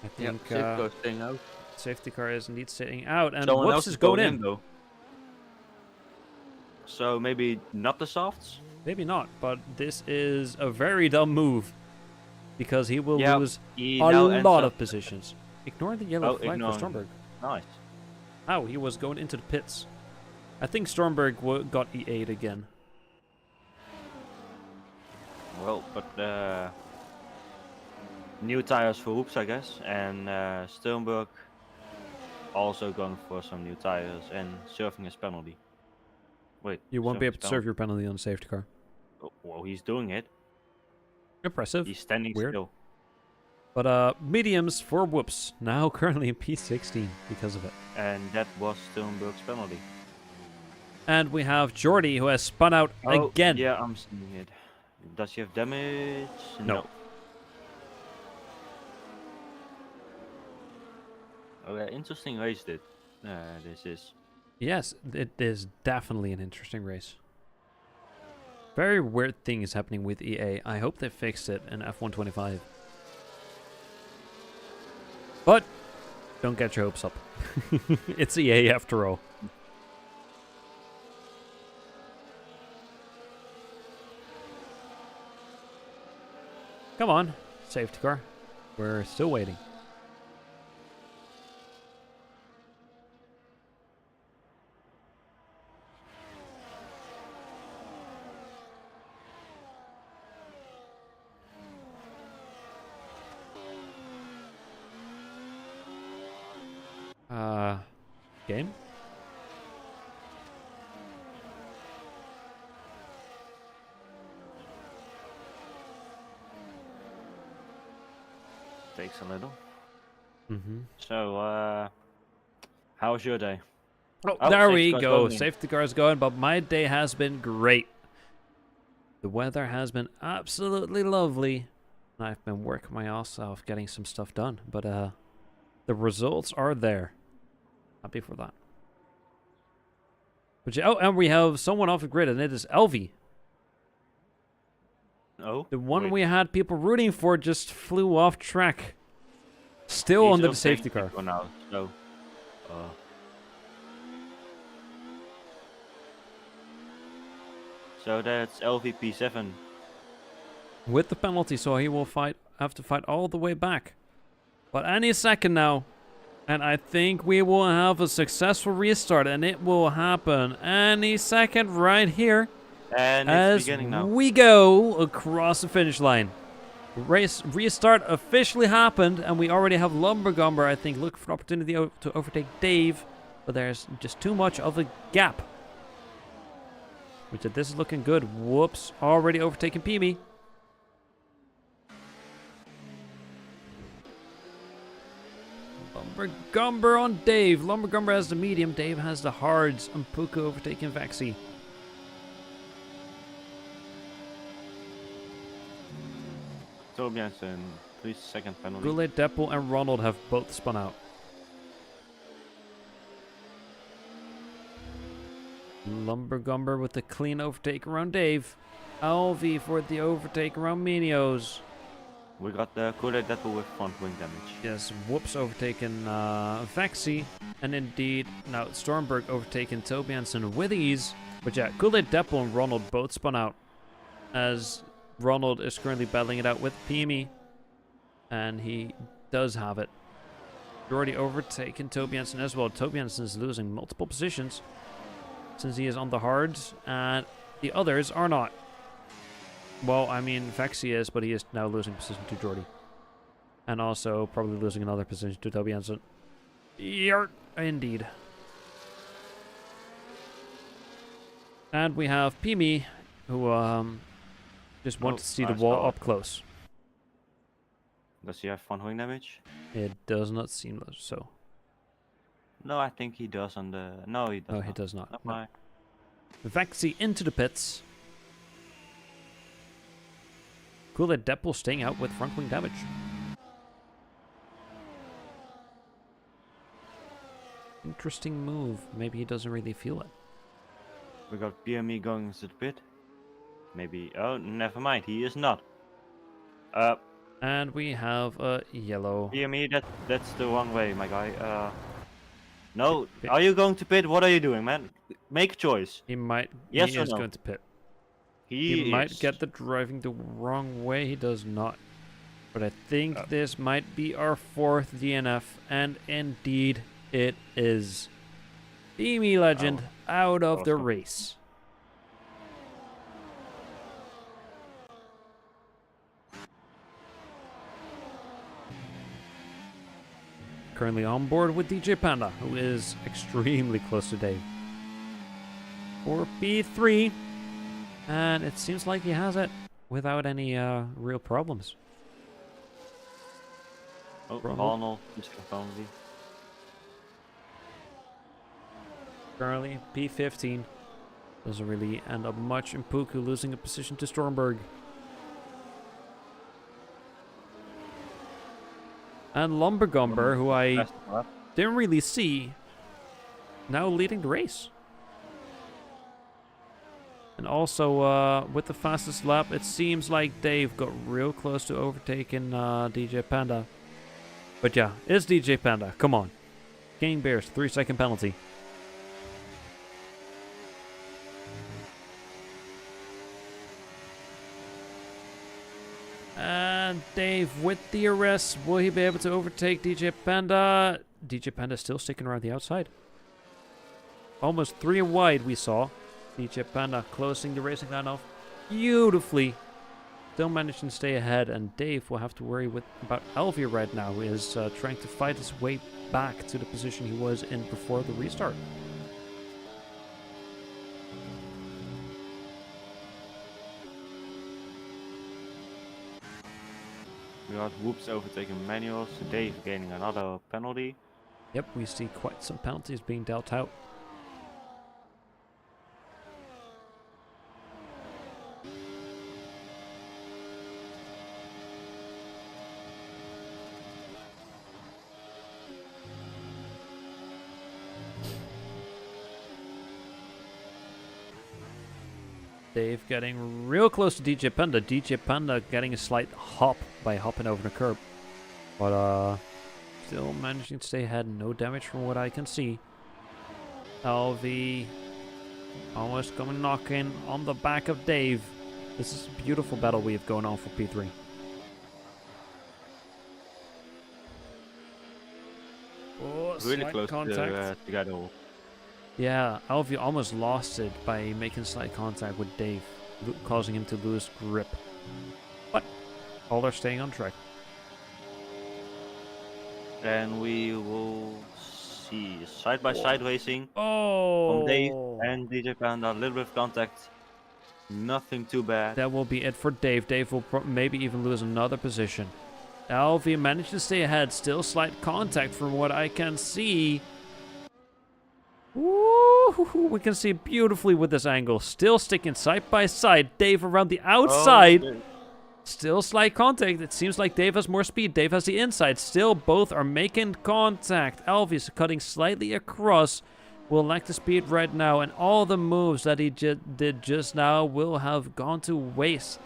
Speaker 1: I
Speaker 2: Yeah,
Speaker 1: think
Speaker 2: safety car staying out.
Speaker 1: safety car is indeed sitting out, and
Speaker 2: Someone
Speaker 1: Whoops
Speaker 2: else
Speaker 1: is going in.
Speaker 2: though. So maybe not the softs?
Speaker 1: Maybe not, but this is a very dumb move because he will
Speaker 2: Yeah,
Speaker 1: lose
Speaker 2: he
Speaker 1: a
Speaker 2: now ends
Speaker 1: lot
Speaker 2: up.
Speaker 1: of positions. Ignore the yellow flag for
Speaker 2: Ignoring.
Speaker 1: Stormberg.
Speaker 2: Nice.
Speaker 1: Oh, he was going into the pits. I think Stormberg got E8 again.
Speaker 2: Well, but new tires for Hoops, I guess, and Sternberg also going for some new tires and surfing his penalty. Wait,
Speaker 1: You won't be
Speaker 2: surfing
Speaker 1: able
Speaker 2: his
Speaker 1: to serve your penalty on the safety car.
Speaker 2: Oh, well, he's doing it.
Speaker 1: Impressive.
Speaker 2: He's standing
Speaker 1: Weird.
Speaker 2: still.
Speaker 1: But mediums for Whoops, now currently in P16 because of it.
Speaker 2: And that was Sternberg's penalty.
Speaker 1: And we have Jordy who has spun out again.
Speaker 2: Yeah, I'm seeing it. Does he have damage?
Speaker 1: No.
Speaker 2: Okay, interesting race this is.
Speaker 1: Yes, it is definitely an interesting race. Very weird things happening with EA. I hope they fix it in F125. But don't get your hopes up. It's EA after all. Come on, safety car. We're still waiting. Game?
Speaker 2: Takes a little.
Speaker 1: Mm-hmm.
Speaker 2: So, how's your day?
Speaker 1: Oh, there we
Speaker 2: safety car's
Speaker 1: go.
Speaker 2: going.
Speaker 1: Safety car's going, but my day has been great. The weather has been absolutely lovely. And I've been working my ass off getting some stuff done. But the results are there. Happy for that. But oh, and we have someone off the grid, and it is Elvie.
Speaker 2: Oh,
Speaker 1: The one
Speaker 2: wait.
Speaker 1: we had people rooting for just flew off track. Still
Speaker 2: He's
Speaker 1: under the
Speaker 2: overtaking
Speaker 1: safety car.
Speaker 2: people now, so that's LVP7.
Speaker 1: With the penalty, so he will have to fight all the way back. But any second now. And I think we will have a successful restart, and it will happen any second right here.
Speaker 2: And
Speaker 1: as
Speaker 2: it's beginning now.
Speaker 1: we go across the finish line. Race restart officially happened, and we already have Lumbergumber, I think, looking for an opportunity to overtake Dave. But there's just too much of a gap. Which this is looking good. Whoops, already overtaken Pimi. Lumbergumber on Dave. Lumbergumber has the medium. Dave has the hards. And Puka overtaking Vexy.
Speaker 2: Tobias and 3-second penalty.
Speaker 1: Goulet, Deppel, and Ronald have both spun out. Lumbergumber with the clean overtake around Dave. LV for the overtake around Minios.
Speaker 2: We got the Kool-Aid Deadpool with front wing damage.
Speaker 1: Yes, Whoops overtaken Vexy. And indeed, now Stormberg overtaken Tobiansen with ease. But yeah, Kool-Aid, Deppel, and Ronald both spun out. As Ronald is currently battling it out with Pimi. And he does have it. Already overtaken Tobiansen as well. Tobiansen is losing multiple positions. Since he is on the hards. And the others are not. Well, I mean, Vexy is, but he is now losing position to Jordy. And also probably losing another position to Tobiansen. Yart, indeed. And we have Pimi, who just wants to see the wall up close.
Speaker 2: Does he have front wing damage?
Speaker 1: It does not seem so.
Speaker 2: No, I think he does on the... No, he does
Speaker 1: No,
Speaker 2: not.
Speaker 1: he does not.
Speaker 2: No.
Speaker 1: Vexy into the pits. Cool that Deppel staying out with front wing damage. Interesting move. Maybe he doesn't really feel it.
Speaker 2: We got PME going into the pit. Maybe... Oh, never mind. He is not. Uh,
Speaker 1: And we have a yellow.
Speaker 2: PME, that's the wrong way, my guy. No,
Speaker 1: Pit.
Speaker 2: are you going to pit? What are you doing, man? Make a choice.
Speaker 1: He might.
Speaker 2: Yes
Speaker 1: He
Speaker 2: or
Speaker 1: is
Speaker 2: no?
Speaker 1: going to pit. He
Speaker 2: He
Speaker 1: might
Speaker 2: is.
Speaker 1: get the driving the wrong way. He does not. But I think this might be our 4th DNF, and indeed it is. PME Legend out of the race. Currently on board with DJ Panda, who is extremely close to Dave. For P3, and it seems like he has it without any real problems.
Speaker 2: Oh,
Speaker 1: Ronald.
Speaker 2: Arnold, Mr. Family.
Speaker 1: Currently P15. Doesn't really end up much in Puku losing a position to Stormberg. And Lumbergumber, who I didn't really see, now leading the race. And also, with the fastest lap, it seems like Dave got real close to overtaking DJ Panda. But yeah, it's DJ Panda. Come on. King Bears, 3-second penalty. And Dave with the arrest. Will he be able to overtake DJ Panda? DJ Panda still sticking around the outside. Almost 3 wide we saw. DJ Panda closing the racing line off beautifully. Still managing to stay ahead, and Dave will have to worry about Alvia right now, who is trying to fight his way back to the position he was in before the restart.
Speaker 2: We got Whoops overtaking Manuals, Dave gaining another penalty.
Speaker 1: Yep, we see quite some penalties being dealt out. Dave getting real close to DJ Panda. DJ Panda getting a slight hop by hopping over the curb. But still managing to stay ahead. No damage from what I can see. LV almost coming knocking on the back of Dave. This is a beautiful battle we have going on for P3. Oh,
Speaker 2: Really
Speaker 1: slight
Speaker 2: close
Speaker 1: contact.
Speaker 2: to Gadol.
Speaker 1: Yeah, Alvi almost lost it by making slight contact with Dave, causing him to lose grip. But all are staying on track.
Speaker 2: And we will see side-by-side racing
Speaker 1: Oh!
Speaker 2: from Dave and DJ Panda. A little bit of contact. Nothing too bad.
Speaker 1: That will be it for Dave. Dave will maybe even lose another position. Alvi managed to stay ahead. Still slight contact from what I can see. Woo! We can see beautifully with this angle. Still sticking side by side. Dave around the outside.
Speaker 2: Oh,
Speaker 1: Still slight contact. It seems like Dave has more speed. Dave has the inside. Still both are making contact. Alvis cutting slightly across. Will lack the speed right now. And all the moves that he did just now will have gone to waste.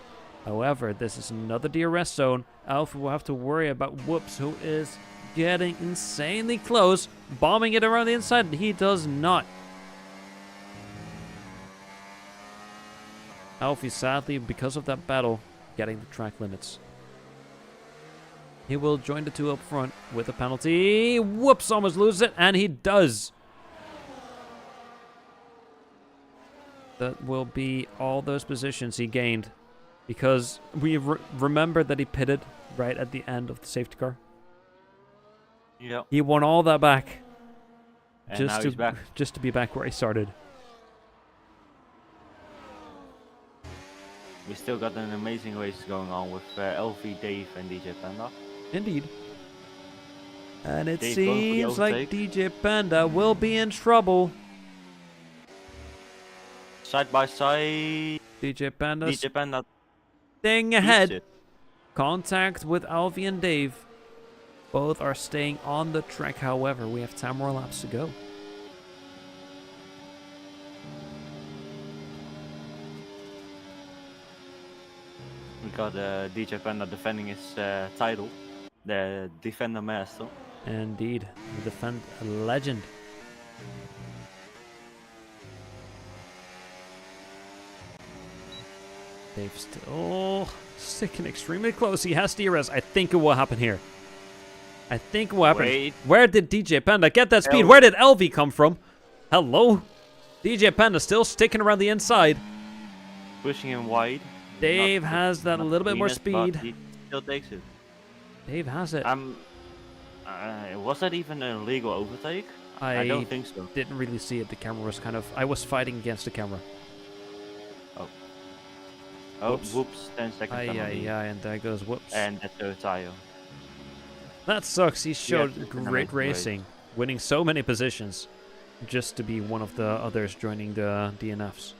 Speaker 1: However, this is another DRS zone. Alpha will have to worry about Whoops, who is getting insanely close. Bombing it around the inside. He does not. Alfie, sadly, because of that battle, getting the track limits. He will join the two up front with a penalty. Whoops, almost loses it, and he does. That will be all those positions he gained, because we remember that he pitted right at the end of the safety car.
Speaker 2: yeah.
Speaker 1: He won all that back,
Speaker 2: And now he's back.
Speaker 1: just to be back where he started.
Speaker 2: We still got an amazing race going on with LV, Dave, and DJ Panda.
Speaker 1: Indeed. And it
Speaker 2: Dave going for the
Speaker 1: seems like
Speaker 2: overtake.
Speaker 1: DJ Panda will be in trouble.
Speaker 2: Side by side.
Speaker 1: DJ Panda
Speaker 2: DJ Panda
Speaker 1: staying
Speaker 2: keeps
Speaker 1: ahead.
Speaker 2: it.
Speaker 1: Contact with Alvi and Dave. Both are staying on the track, however. We have 10 more laps to go.
Speaker 2: We got DJ Panda defending his title, the Defender Master.
Speaker 1: Indeed, the defend legend. They've still sticking extremely close. He has DRS. I think it will happen here. I think what happened.
Speaker 2: Wait.
Speaker 1: Where did DJ Panda get that speed?
Speaker 2: LV.
Speaker 1: Where did LV come from? Hello? DJ Panda still sticking around the inside.
Speaker 2: Pushing him wide.
Speaker 1: Dave
Speaker 2: Not-
Speaker 1: has that a
Speaker 2: not
Speaker 1: little bit more
Speaker 2: cleanest, but
Speaker 1: speed.
Speaker 2: He still takes it.
Speaker 1: Dave has it.
Speaker 2: Was that even a legal overtake? I don't think so.
Speaker 1: Didn't really see it. The camera was kind of... I was fighting against the camera.
Speaker 2: Oh,
Speaker 1: Whoops.
Speaker 2: whoops, 10 seconds penalty.
Speaker 1: And there goes whoops.
Speaker 2: And that's the tire.
Speaker 1: That sucks. He showed
Speaker 2: it's an
Speaker 1: great
Speaker 2: amazing race.
Speaker 1: racing, winning so many positions, just to be one of the others joining the DNFs.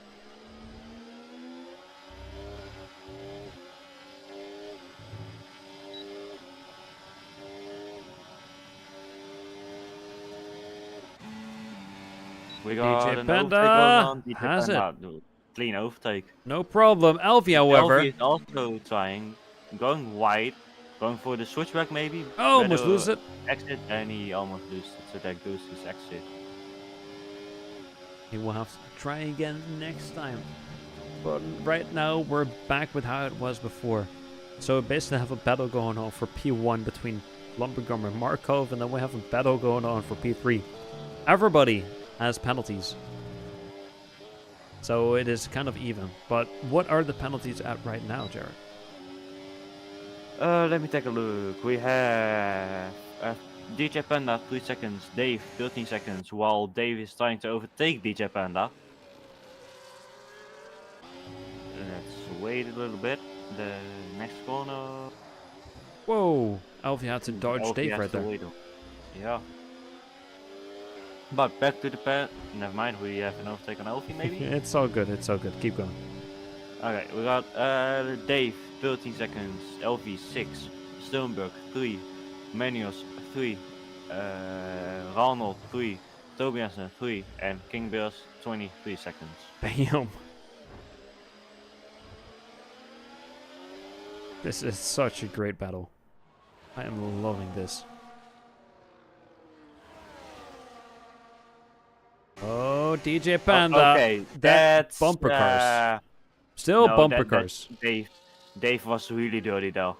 Speaker 2: We got
Speaker 1: DJ
Speaker 2: an
Speaker 1: Panda
Speaker 2: overtake going on. DJ
Speaker 1: has
Speaker 2: Panda, clean overtake.
Speaker 1: No problem. LV, however...
Speaker 2: LV is also trying, going wide, going for the switchback maybe.
Speaker 1: Oh, almost
Speaker 2: Better
Speaker 1: lose it.
Speaker 2: Exit, and he almost loses it, so that goes his exit.
Speaker 1: He will have to try again next time. But right now, we're back with how it was before. So we basically have a battle going on for P1 between Lumbergum and Markov, and then we have a battle going on for P3. Everybody has penalties. So it is kind of even. But what are the penalties at right now, Jarod?
Speaker 2: Let me take a look. We have DJ Panda 3 seconds, Dave 13 seconds, while Dave is trying to overtake DJ Panda. Let's wait a little bit. The next corner.
Speaker 1: Whoa! Alfie had to dodge
Speaker 2: Alfie
Speaker 1: Dave
Speaker 2: has
Speaker 1: right
Speaker 2: to
Speaker 1: there.
Speaker 2: wait. Yeah. But back to the pen. Never mind, we have an overtake on Alfie maybe?
Speaker 1: It's all good, it's all good. Keep going.
Speaker 2: Okay, we got Dave 13 seconds, LV 6, Stoneberg 3, Manios 3, Ronald 3, Tobiasen 3, and King Bears 23 seconds.
Speaker 1: Bam! This is such a great battle. I am loving this. Oh, DJ Panda.
Speaker 2: Okay,
Speaker 1: that
Speaker 2: that's
Speaker 1: bumper cars. Still
Speaker 2: no,
Speaker 1: bumper
Speaker 2: that's
Speaker 1: cars.
Speaker 2: Dave was really dirty though.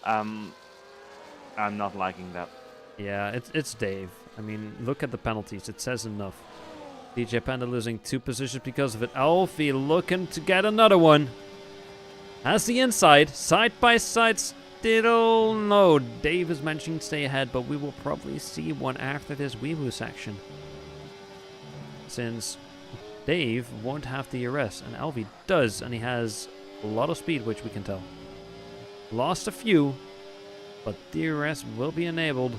Speaker 2: I'm not liking that.
Speaker 1: Yeah, it's Dave. I mean, look at the penalties. It says enough. DJ Panda losing 2 positions because of it. Alfie looking to get another one. Has the inside. Side by side still. No, Dave is mentioning stay ahead, but we will probably see one after this Weeboo section. Since Dave won't have the DRS, and Alfie does, and he has a lot of speed, which we can tell. Lost a few, but DRS will be enabled.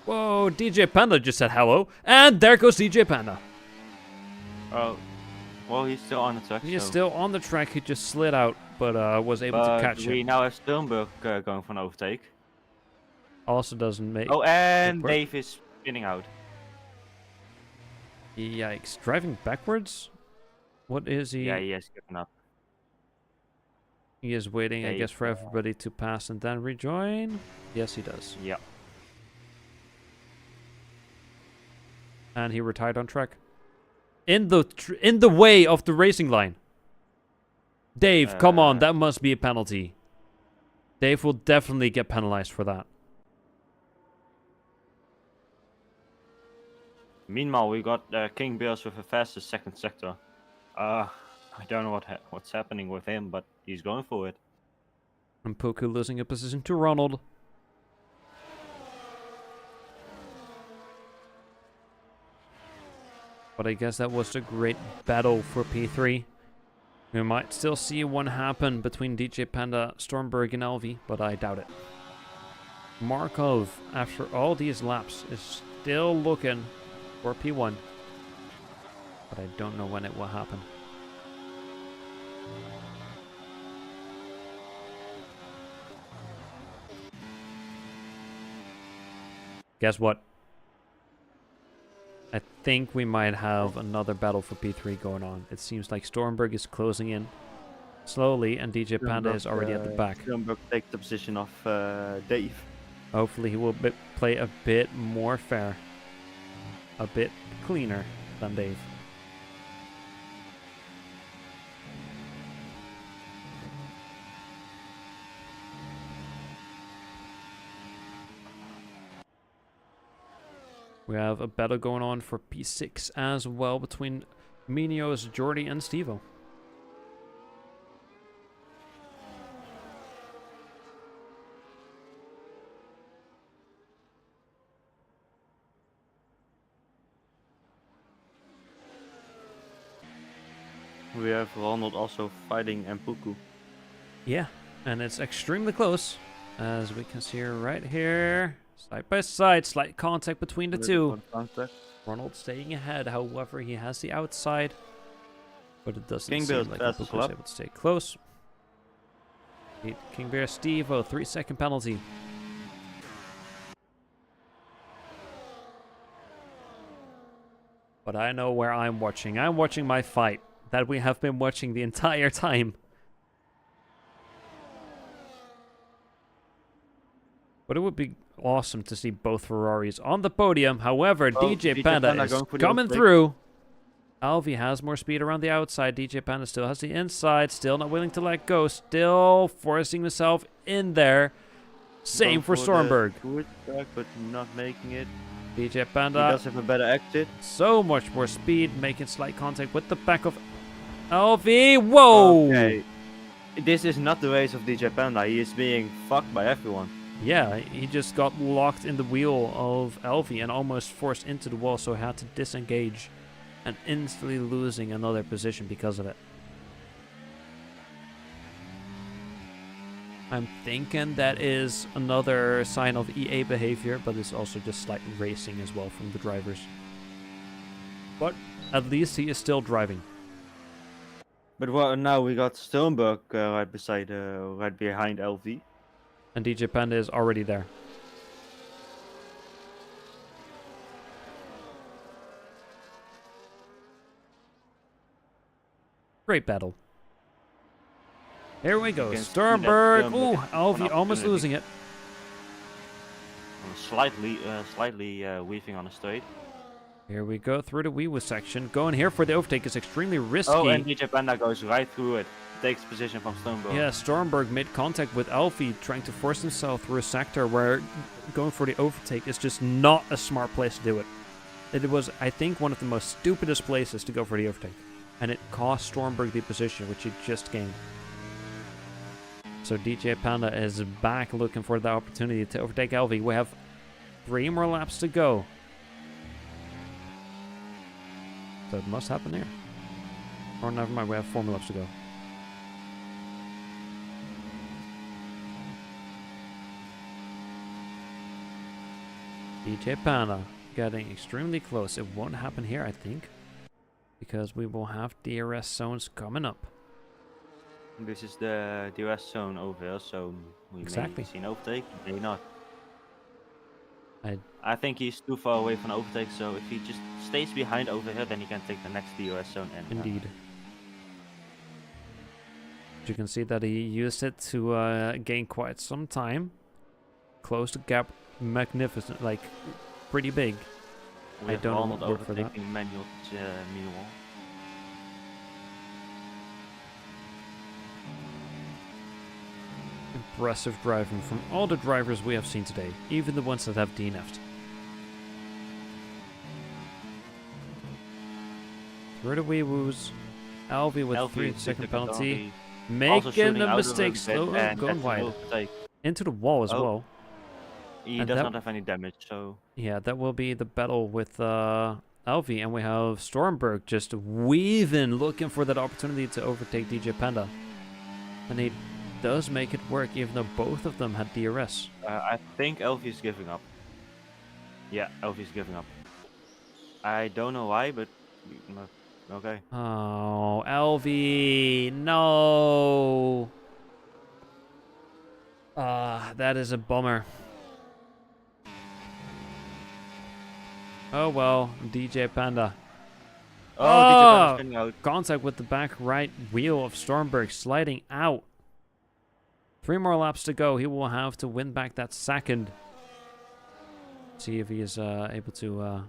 Speaker 1: Whoa, DJ Panda just said hello, and there goes DJ Panda.
Speaker 2: Oh, well, he's still on the track.
Speaker 1: He is
Speaker 2: so.
Speaker 1: still on the track, he just slid out, but was able
Speaker 2: But
Speaker 1: to catch
Speaker 2: we
Speaker 1: him.
Speaker 2: now have Stoneberg going for an overtake.
Speaker 1: Also doesn't make...
Speaker 2: Oh, and
Speaker 1: work.
Speaker 2: Dave is spinning out.
Speaker 1: Yikes, driving backwards? What is he?
Speaker 2: Yeah, he has given up.
Speaker 1: He is waiting, I
Speaker 2: Dave.
Speaker 1: guess, for everybody to pass and then rejoin. Yes, he does.
Speaker 2: Yeah.
Speaker 1: And he retired on track. In the way of the racing line. Dave, come on, that must be a penalty. Dave will definitely get penalized for that.
Speaker 2: Meanwhile, we got King Bears with a fastest second sector. I don't know what's happening with him, but he's going for it.
Speaker 1: And Poku losing a position to Ronald. But I guess that was a great battle for P3. We might still see one happen between DJ Panda, Stormberg, and Elvi, but I doubt it. Markov, after all these laps, is still looking for P1. But I don't know when it will happen. Guess what? I think we might have another battle for P3 going on. It seems like Stormberg is closing in slowly, and DJ Panda is already at the back.
Speaker 2: Stormberg take the position of Dave.
Speaker 1: Hopefully he will play a bit more fair. A bit cleaner than Dave. We have a battle going on for P6 as well between Minios, Jordy, and Stevo.
Speaker 2: We have Ronald also fighting Mpuku.
Speaker 1: Yeah, and it's extremely close, as we can see right here. Side by side, slight contact between the two. Ronald staying ahead, however, he has the outside. But it doesn't seem like Mpuku was able to stay close. King Bear Stevo, 3-second penalty. But I know where I'm watching. I'm watching my fight that we have been watching the entire time. But it would be awesome to see both Ferraris on the podium. However, DJ Panda is coming through. Alvi has more speed around the outside. DJ Panda still has the inside. Still not willing to let go. Still forcing himself in there. Same for Stormberg.
Speaker 2: But not making it.
Speaker 1: DJ Panda.
Speaker 2: He does have a better exit.
Speaker 1: So much more speed. Making slight contact with the back of Alvi. Whoa!
Speaker 2: Okay. This is not the race of DJ Panda. He is being fucked by everyone.
Speaker 1: Yeah, he just got locked in the wheel of Alvi and almost forced into the wall, so he had to disengage and instantly losing another position because of it. I'm thinking that is another sign of EA behavior, but it's also just slight racing as well from the drivers. But at least he is still driving.
Speaker 2: But now we got Stoneberg right behind LV.
Speaker 1: And DJ Panda is already there. Great battle. Here we go. Stormberg. Ooh, Alvi almost losing it.
Speaker 2: Slightly weaving on a straight.
Speaker 1: Here we go through the Weewu section. Going here for the overtake is extremely risky.
Speaker 2: Oh, and DJ Panda goes right through it. Takes position from Stormberg.
Speaker 1: Yeah, Stormberg made contact with Alfie, trying to force himself through a sector where going for the overtake is just not a smart place to do it. It was, I think, one of the most stupidest places to go for the overtake. And it cost Stormberg the position, which he just gained. So DJ Panda is back looking for the opportunity to overtake Alfie. We have 3 more laps to go. So it must happen here. Or never mind, we have 4 more laps to go. DJ Panda getting extremely close. It won't happen here, I think, because we will have DRS zones coming up.
Speaker 2: This is the DRS zone over here, so we may see an overtake, may not. I think he's too far away from the overtake, so if he just stays behind over here, then he can take the next DRS zone. And,
Speaker 1: indeed. You can see that he used it to gain quite some time. Close the gap. Magnificent, like pretty big. I don't know what word for that.
Speaker 2: Manual.
Speaker 1: Impressive driving from all the drivers we have seen today, even the ones that have DNF'd. Through the Weewoos, Alvi with 3-second penalty, making a mistake, going wide into the wall as well.
Speaker 2: He does not have any damage, so...
Speaker 1: Yeah, that will be the battle with Alvi, and we have Stormberg just weaving, looking for that opportunity to overtake DJ Panda. And he does make it work, even though both of them had DRS.
Speaker 2: I think Alvi is giving up. Yeah, Alvi is giving up. I don't know why, but... Okay.
Speaker 1: Oh, Alvi, no! That is a bummer. Oh well, DJ Panda.
Speaker 2: Oh, DJ Panda's
Speaker 1: Oh!
Speaker 2: getting out.
Speaker 1: Contact with the back right wheel of Stormberg, sliding out. 3 more laps to go. He will have to win back that second. See if he is able to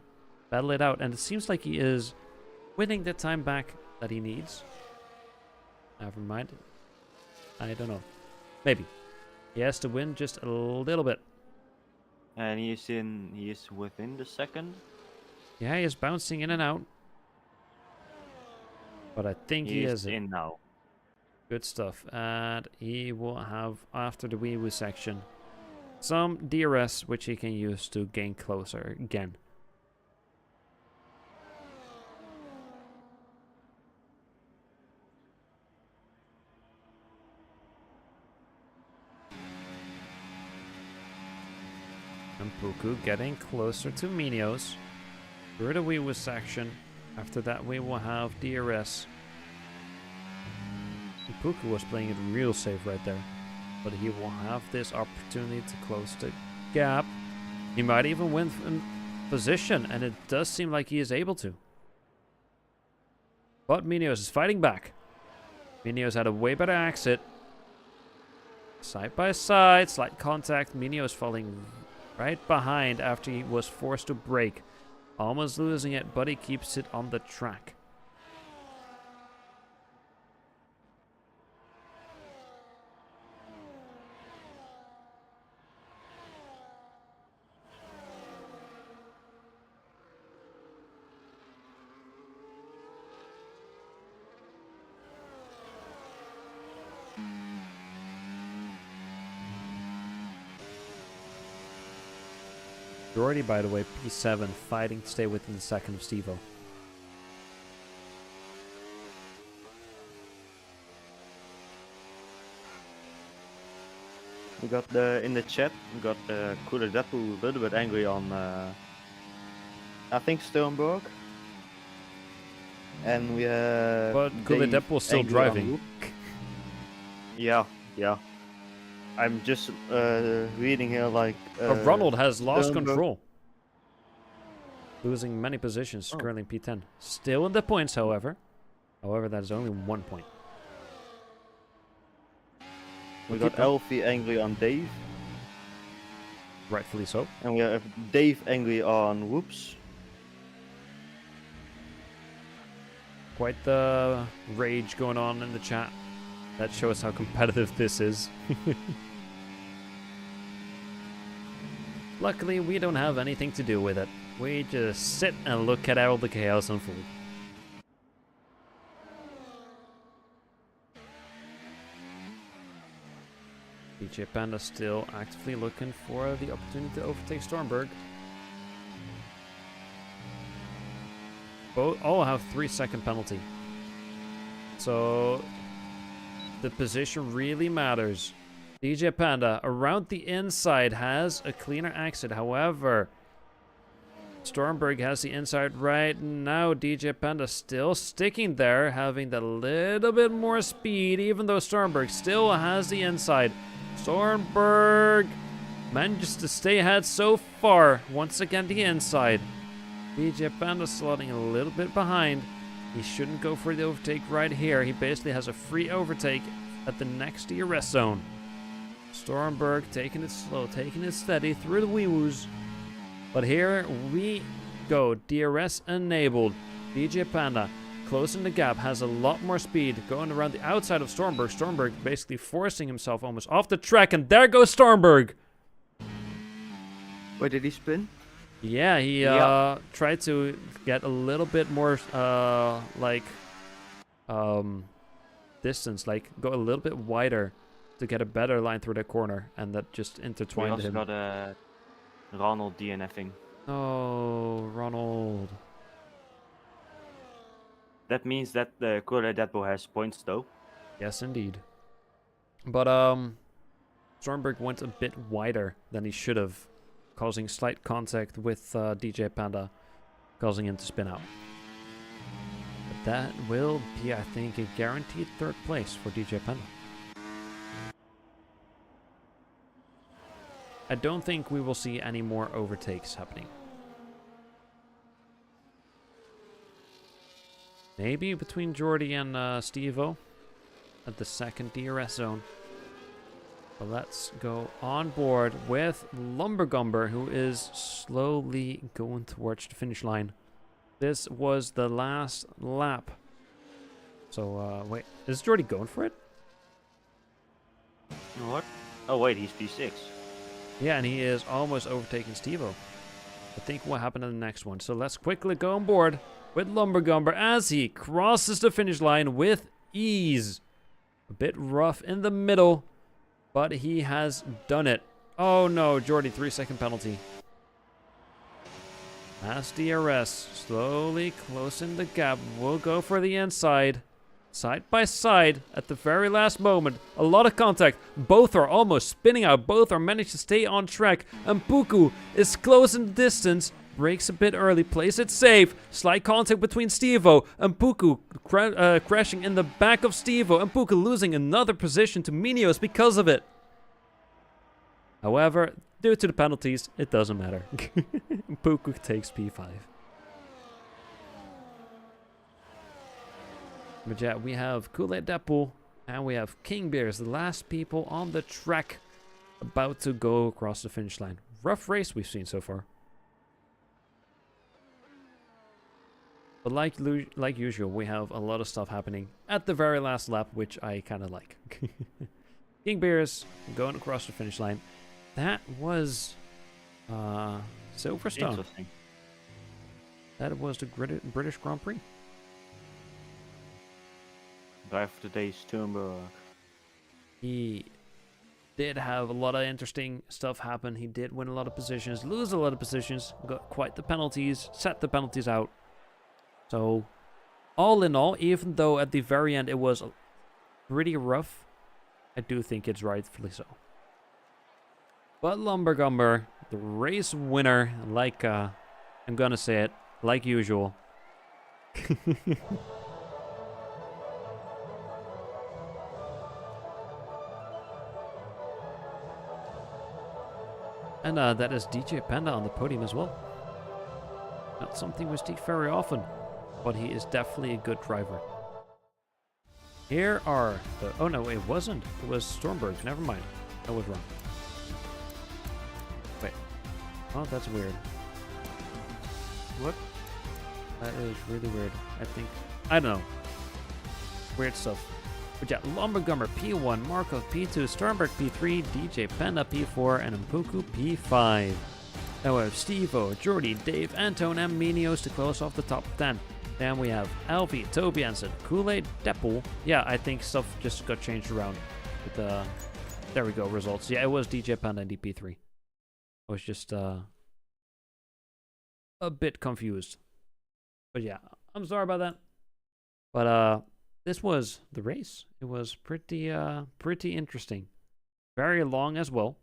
Speaker 1: battle it out. And it seems like he is winning the time back that he needs. Never mind. I don't know. Maybe. He has to win just a little bit.
Speaker 2: And he is within the second.
Speaker 1: Yeah, he is bouncing in and out. But I think he is
Speaker 2: in now.
Speaker 1: Good stuff. And he will have, after the wee woo section, some DRS, which he can use to gain closer again. And Puku getting closer to Minios. Through the wee woo section. After that, we will have DRS. And Puku was playing it real safe right there. But he will have this opportunity to close the gap. He might even win in position, and it does seem like he is able to. But Minios is fighting back. Minios had a way better exit. Side by side, slight contact. Minios falling right behind after he was forced to brake. Almost losing it, but he keeps it on the track. Jarod, by the way, P7, fighting to stay within the second of Stevo.
Speaker 2: We got in the chat. We got Cooler Deadpool a little bit angry on. I think Sternberg. And we have.
Speaker 1: But Cooler
Speaker 2: Dave
Speaker 1: Deadpool still
Speaker 2: angry on
Speaker 1: driving.
Speaker 2: Whoop. Yeah. I'm just reading here like.
Speaker 1: But Ronald has lost
Speaker 2: Sternberg.
Speaker 1: control. Losing many positions,
Speaker 2: Oh.
Speaker 1: currently P10. Still in the points, however. However, that is only 1 point.
Speaker 2: We got Elfie angry on Dave.
Speaker 1: Rightfully so.
Speaker 2: And we have Dave angry on Whoops.
Speaker 1: Quite the rage going on in the chat. That shows how competitive this is. Luckily, we don't have anything to do with it. We just sit and look at all the chaos unfold. DJ Panda still actively looking for the opportunity to overtake Stormberg. Both all have 3-second penalty. So the position really matters. DJ Panda around the inside has a cleaner exit. However, Stormberg has the inside right now. DJ Panda still sticking there, having the little bit more speed, even though Stormberg still has the inside. Stormberg manages to stay ahead so far. Once again, the inside. DJ Panda slotting a little bit behind. He shouldn't go for the overtake right here. He basically has a free overtake at the next DRS zone. Stormberg taking it slow, taking it steady through the wee-woos. But here we go. DRS enabled. DJ Panda closing the gap, has a lot more speed, going around the outside of Stormberg. Stormberg basically forcing himself almost off the track, and there goes Stormberg.
Speaker 2: Wait, did he spin?
Speaker 1: Yeah, he tried to get a little bit more distance, like go a little bit wider to get a better line through the corner, and that just
Speaker 2: We
Speaker 1: intertwined
Speaker 2: also
Speaker 1: him.
Speaker 2: got Ronald DNFing.
Speaker 1: Oh, Ronald.
Speaker 2: That means that the Cooler Deadpool has points though.
Speaker 1: Yes, indeed. But Stormberg went a bit wider than he should have, causing slight contact with DJ Panda, causing him to spin out. But that will be, I think, a guaranteed third place for DJ Panda. I don't think we will see any more overtakes happening. Maybe between Jordy and Steve-O at the second DRS zone. But let's go on board with Lumbergumber, who is slowly going towards the finish line. This was the last lap. So, wait, is Jordy going for it?
Speaker 2: What? Oh wait, he's P6.
Speaker 1: Yeah, and he is almost overtaking Steve-O. I think what happened in the next one. So let's quickly go on board with Lumbergumber as he crosses the finish line with ease. A bit rough in the middle, but he has done it. Oh no, Jordy, 3-second penalty. As DRS slowly closing the gap. We'll go for the inside. Side by side at the very last moment. A lot of contact. Both are almost spinning out. Both are managed to stay on track. And Puku is closing the distance. Brakes a bit early. Plays it safe. Slight contact between Steve-O and Puku crashing in the back of Steve-O. And Puku losing another position to Minios because of it. However, due to the penalties, it doesn't matter. Puku takes P5. But yeah, we have Kool-Aid Deadpool and we have King Bears, the last people on the track about to go across the finish line. Rough race we've seen so far. But like usual, we have a lot of stuff happening at the very last lap, which I kind of like. King Bears going across the finish line. That was Silverstone.
Speaker 2: Interesting.
Speaker 1: That was the British Grand Prix.
Speaker 2: Drive of the day, Sternberg.
Speaker 1: He did have a lot of interesting stuff happen. He did win a lot of positions, lose a lot of positions, got quite the penalties, set the penalties out. So, all in all, even though at the very end it was pretty rough, I do think it's rightfully so. But Lumbergumber, the race winner, like, I'm gonna say it, like usual. And that is DJ Panda on the podium as well. Not something we see very often, but he is definitely a good driver. Here are the... Oh no, it wasn't. It was Stormberg. Never mind. I was wrong. Wait. Oh, that's weird.
Speaker 2: What?
Speaker 1: That is really weird. I think... I don't know. Weird stuff. But yeah, Lumbergumber P1, Marco P2, Stormberg P3, DJ Panda P4, and Mpuku P5. Then we have Steve-O, Jordy, Dave, Antone, and Minios to close off the top 10. Then we have Alfie, Toby Hansen, Kool-Aid, Deadpool. Yeah, I think stuff just got changed around. But, there we go, results. Yeah, it was DJ Panda and DP3. I was just a bit confused. But yeah, I'm sorry about that. But this was the race. It was pretty interesting. Very long as well.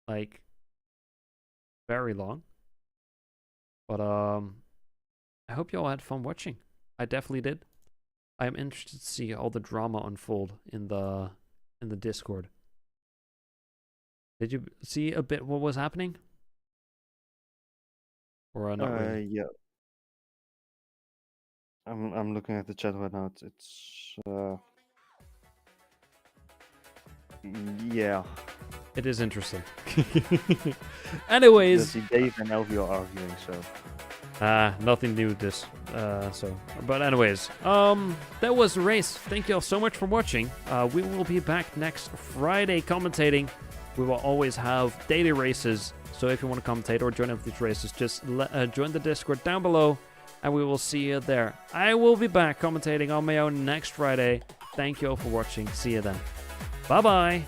Speaker 1: Like, very long. But I hope you all had fun watching. I definitely did. I'm interested to see all the drama unfold in the Discord. Did you see a bit what was happening? Or not really?
Speaker 2: Yeah. I'm looking at the chat right now. It's yeah.
Speaker 1: It is interesting. Anyways,
Speaker 2: Dave and Elvie are arguing, so
Speaker 1: nothing new with this. But anyways, that was the race. Thank you all so much for watching. We will be back next Friday commentating. We will always have daily races. So if you want to commentate or join up with these races, just join the Discord down below. And we will see you there. I will be back commentating on my own next Friday. Thank you all for watching. See you then. Bye-bye.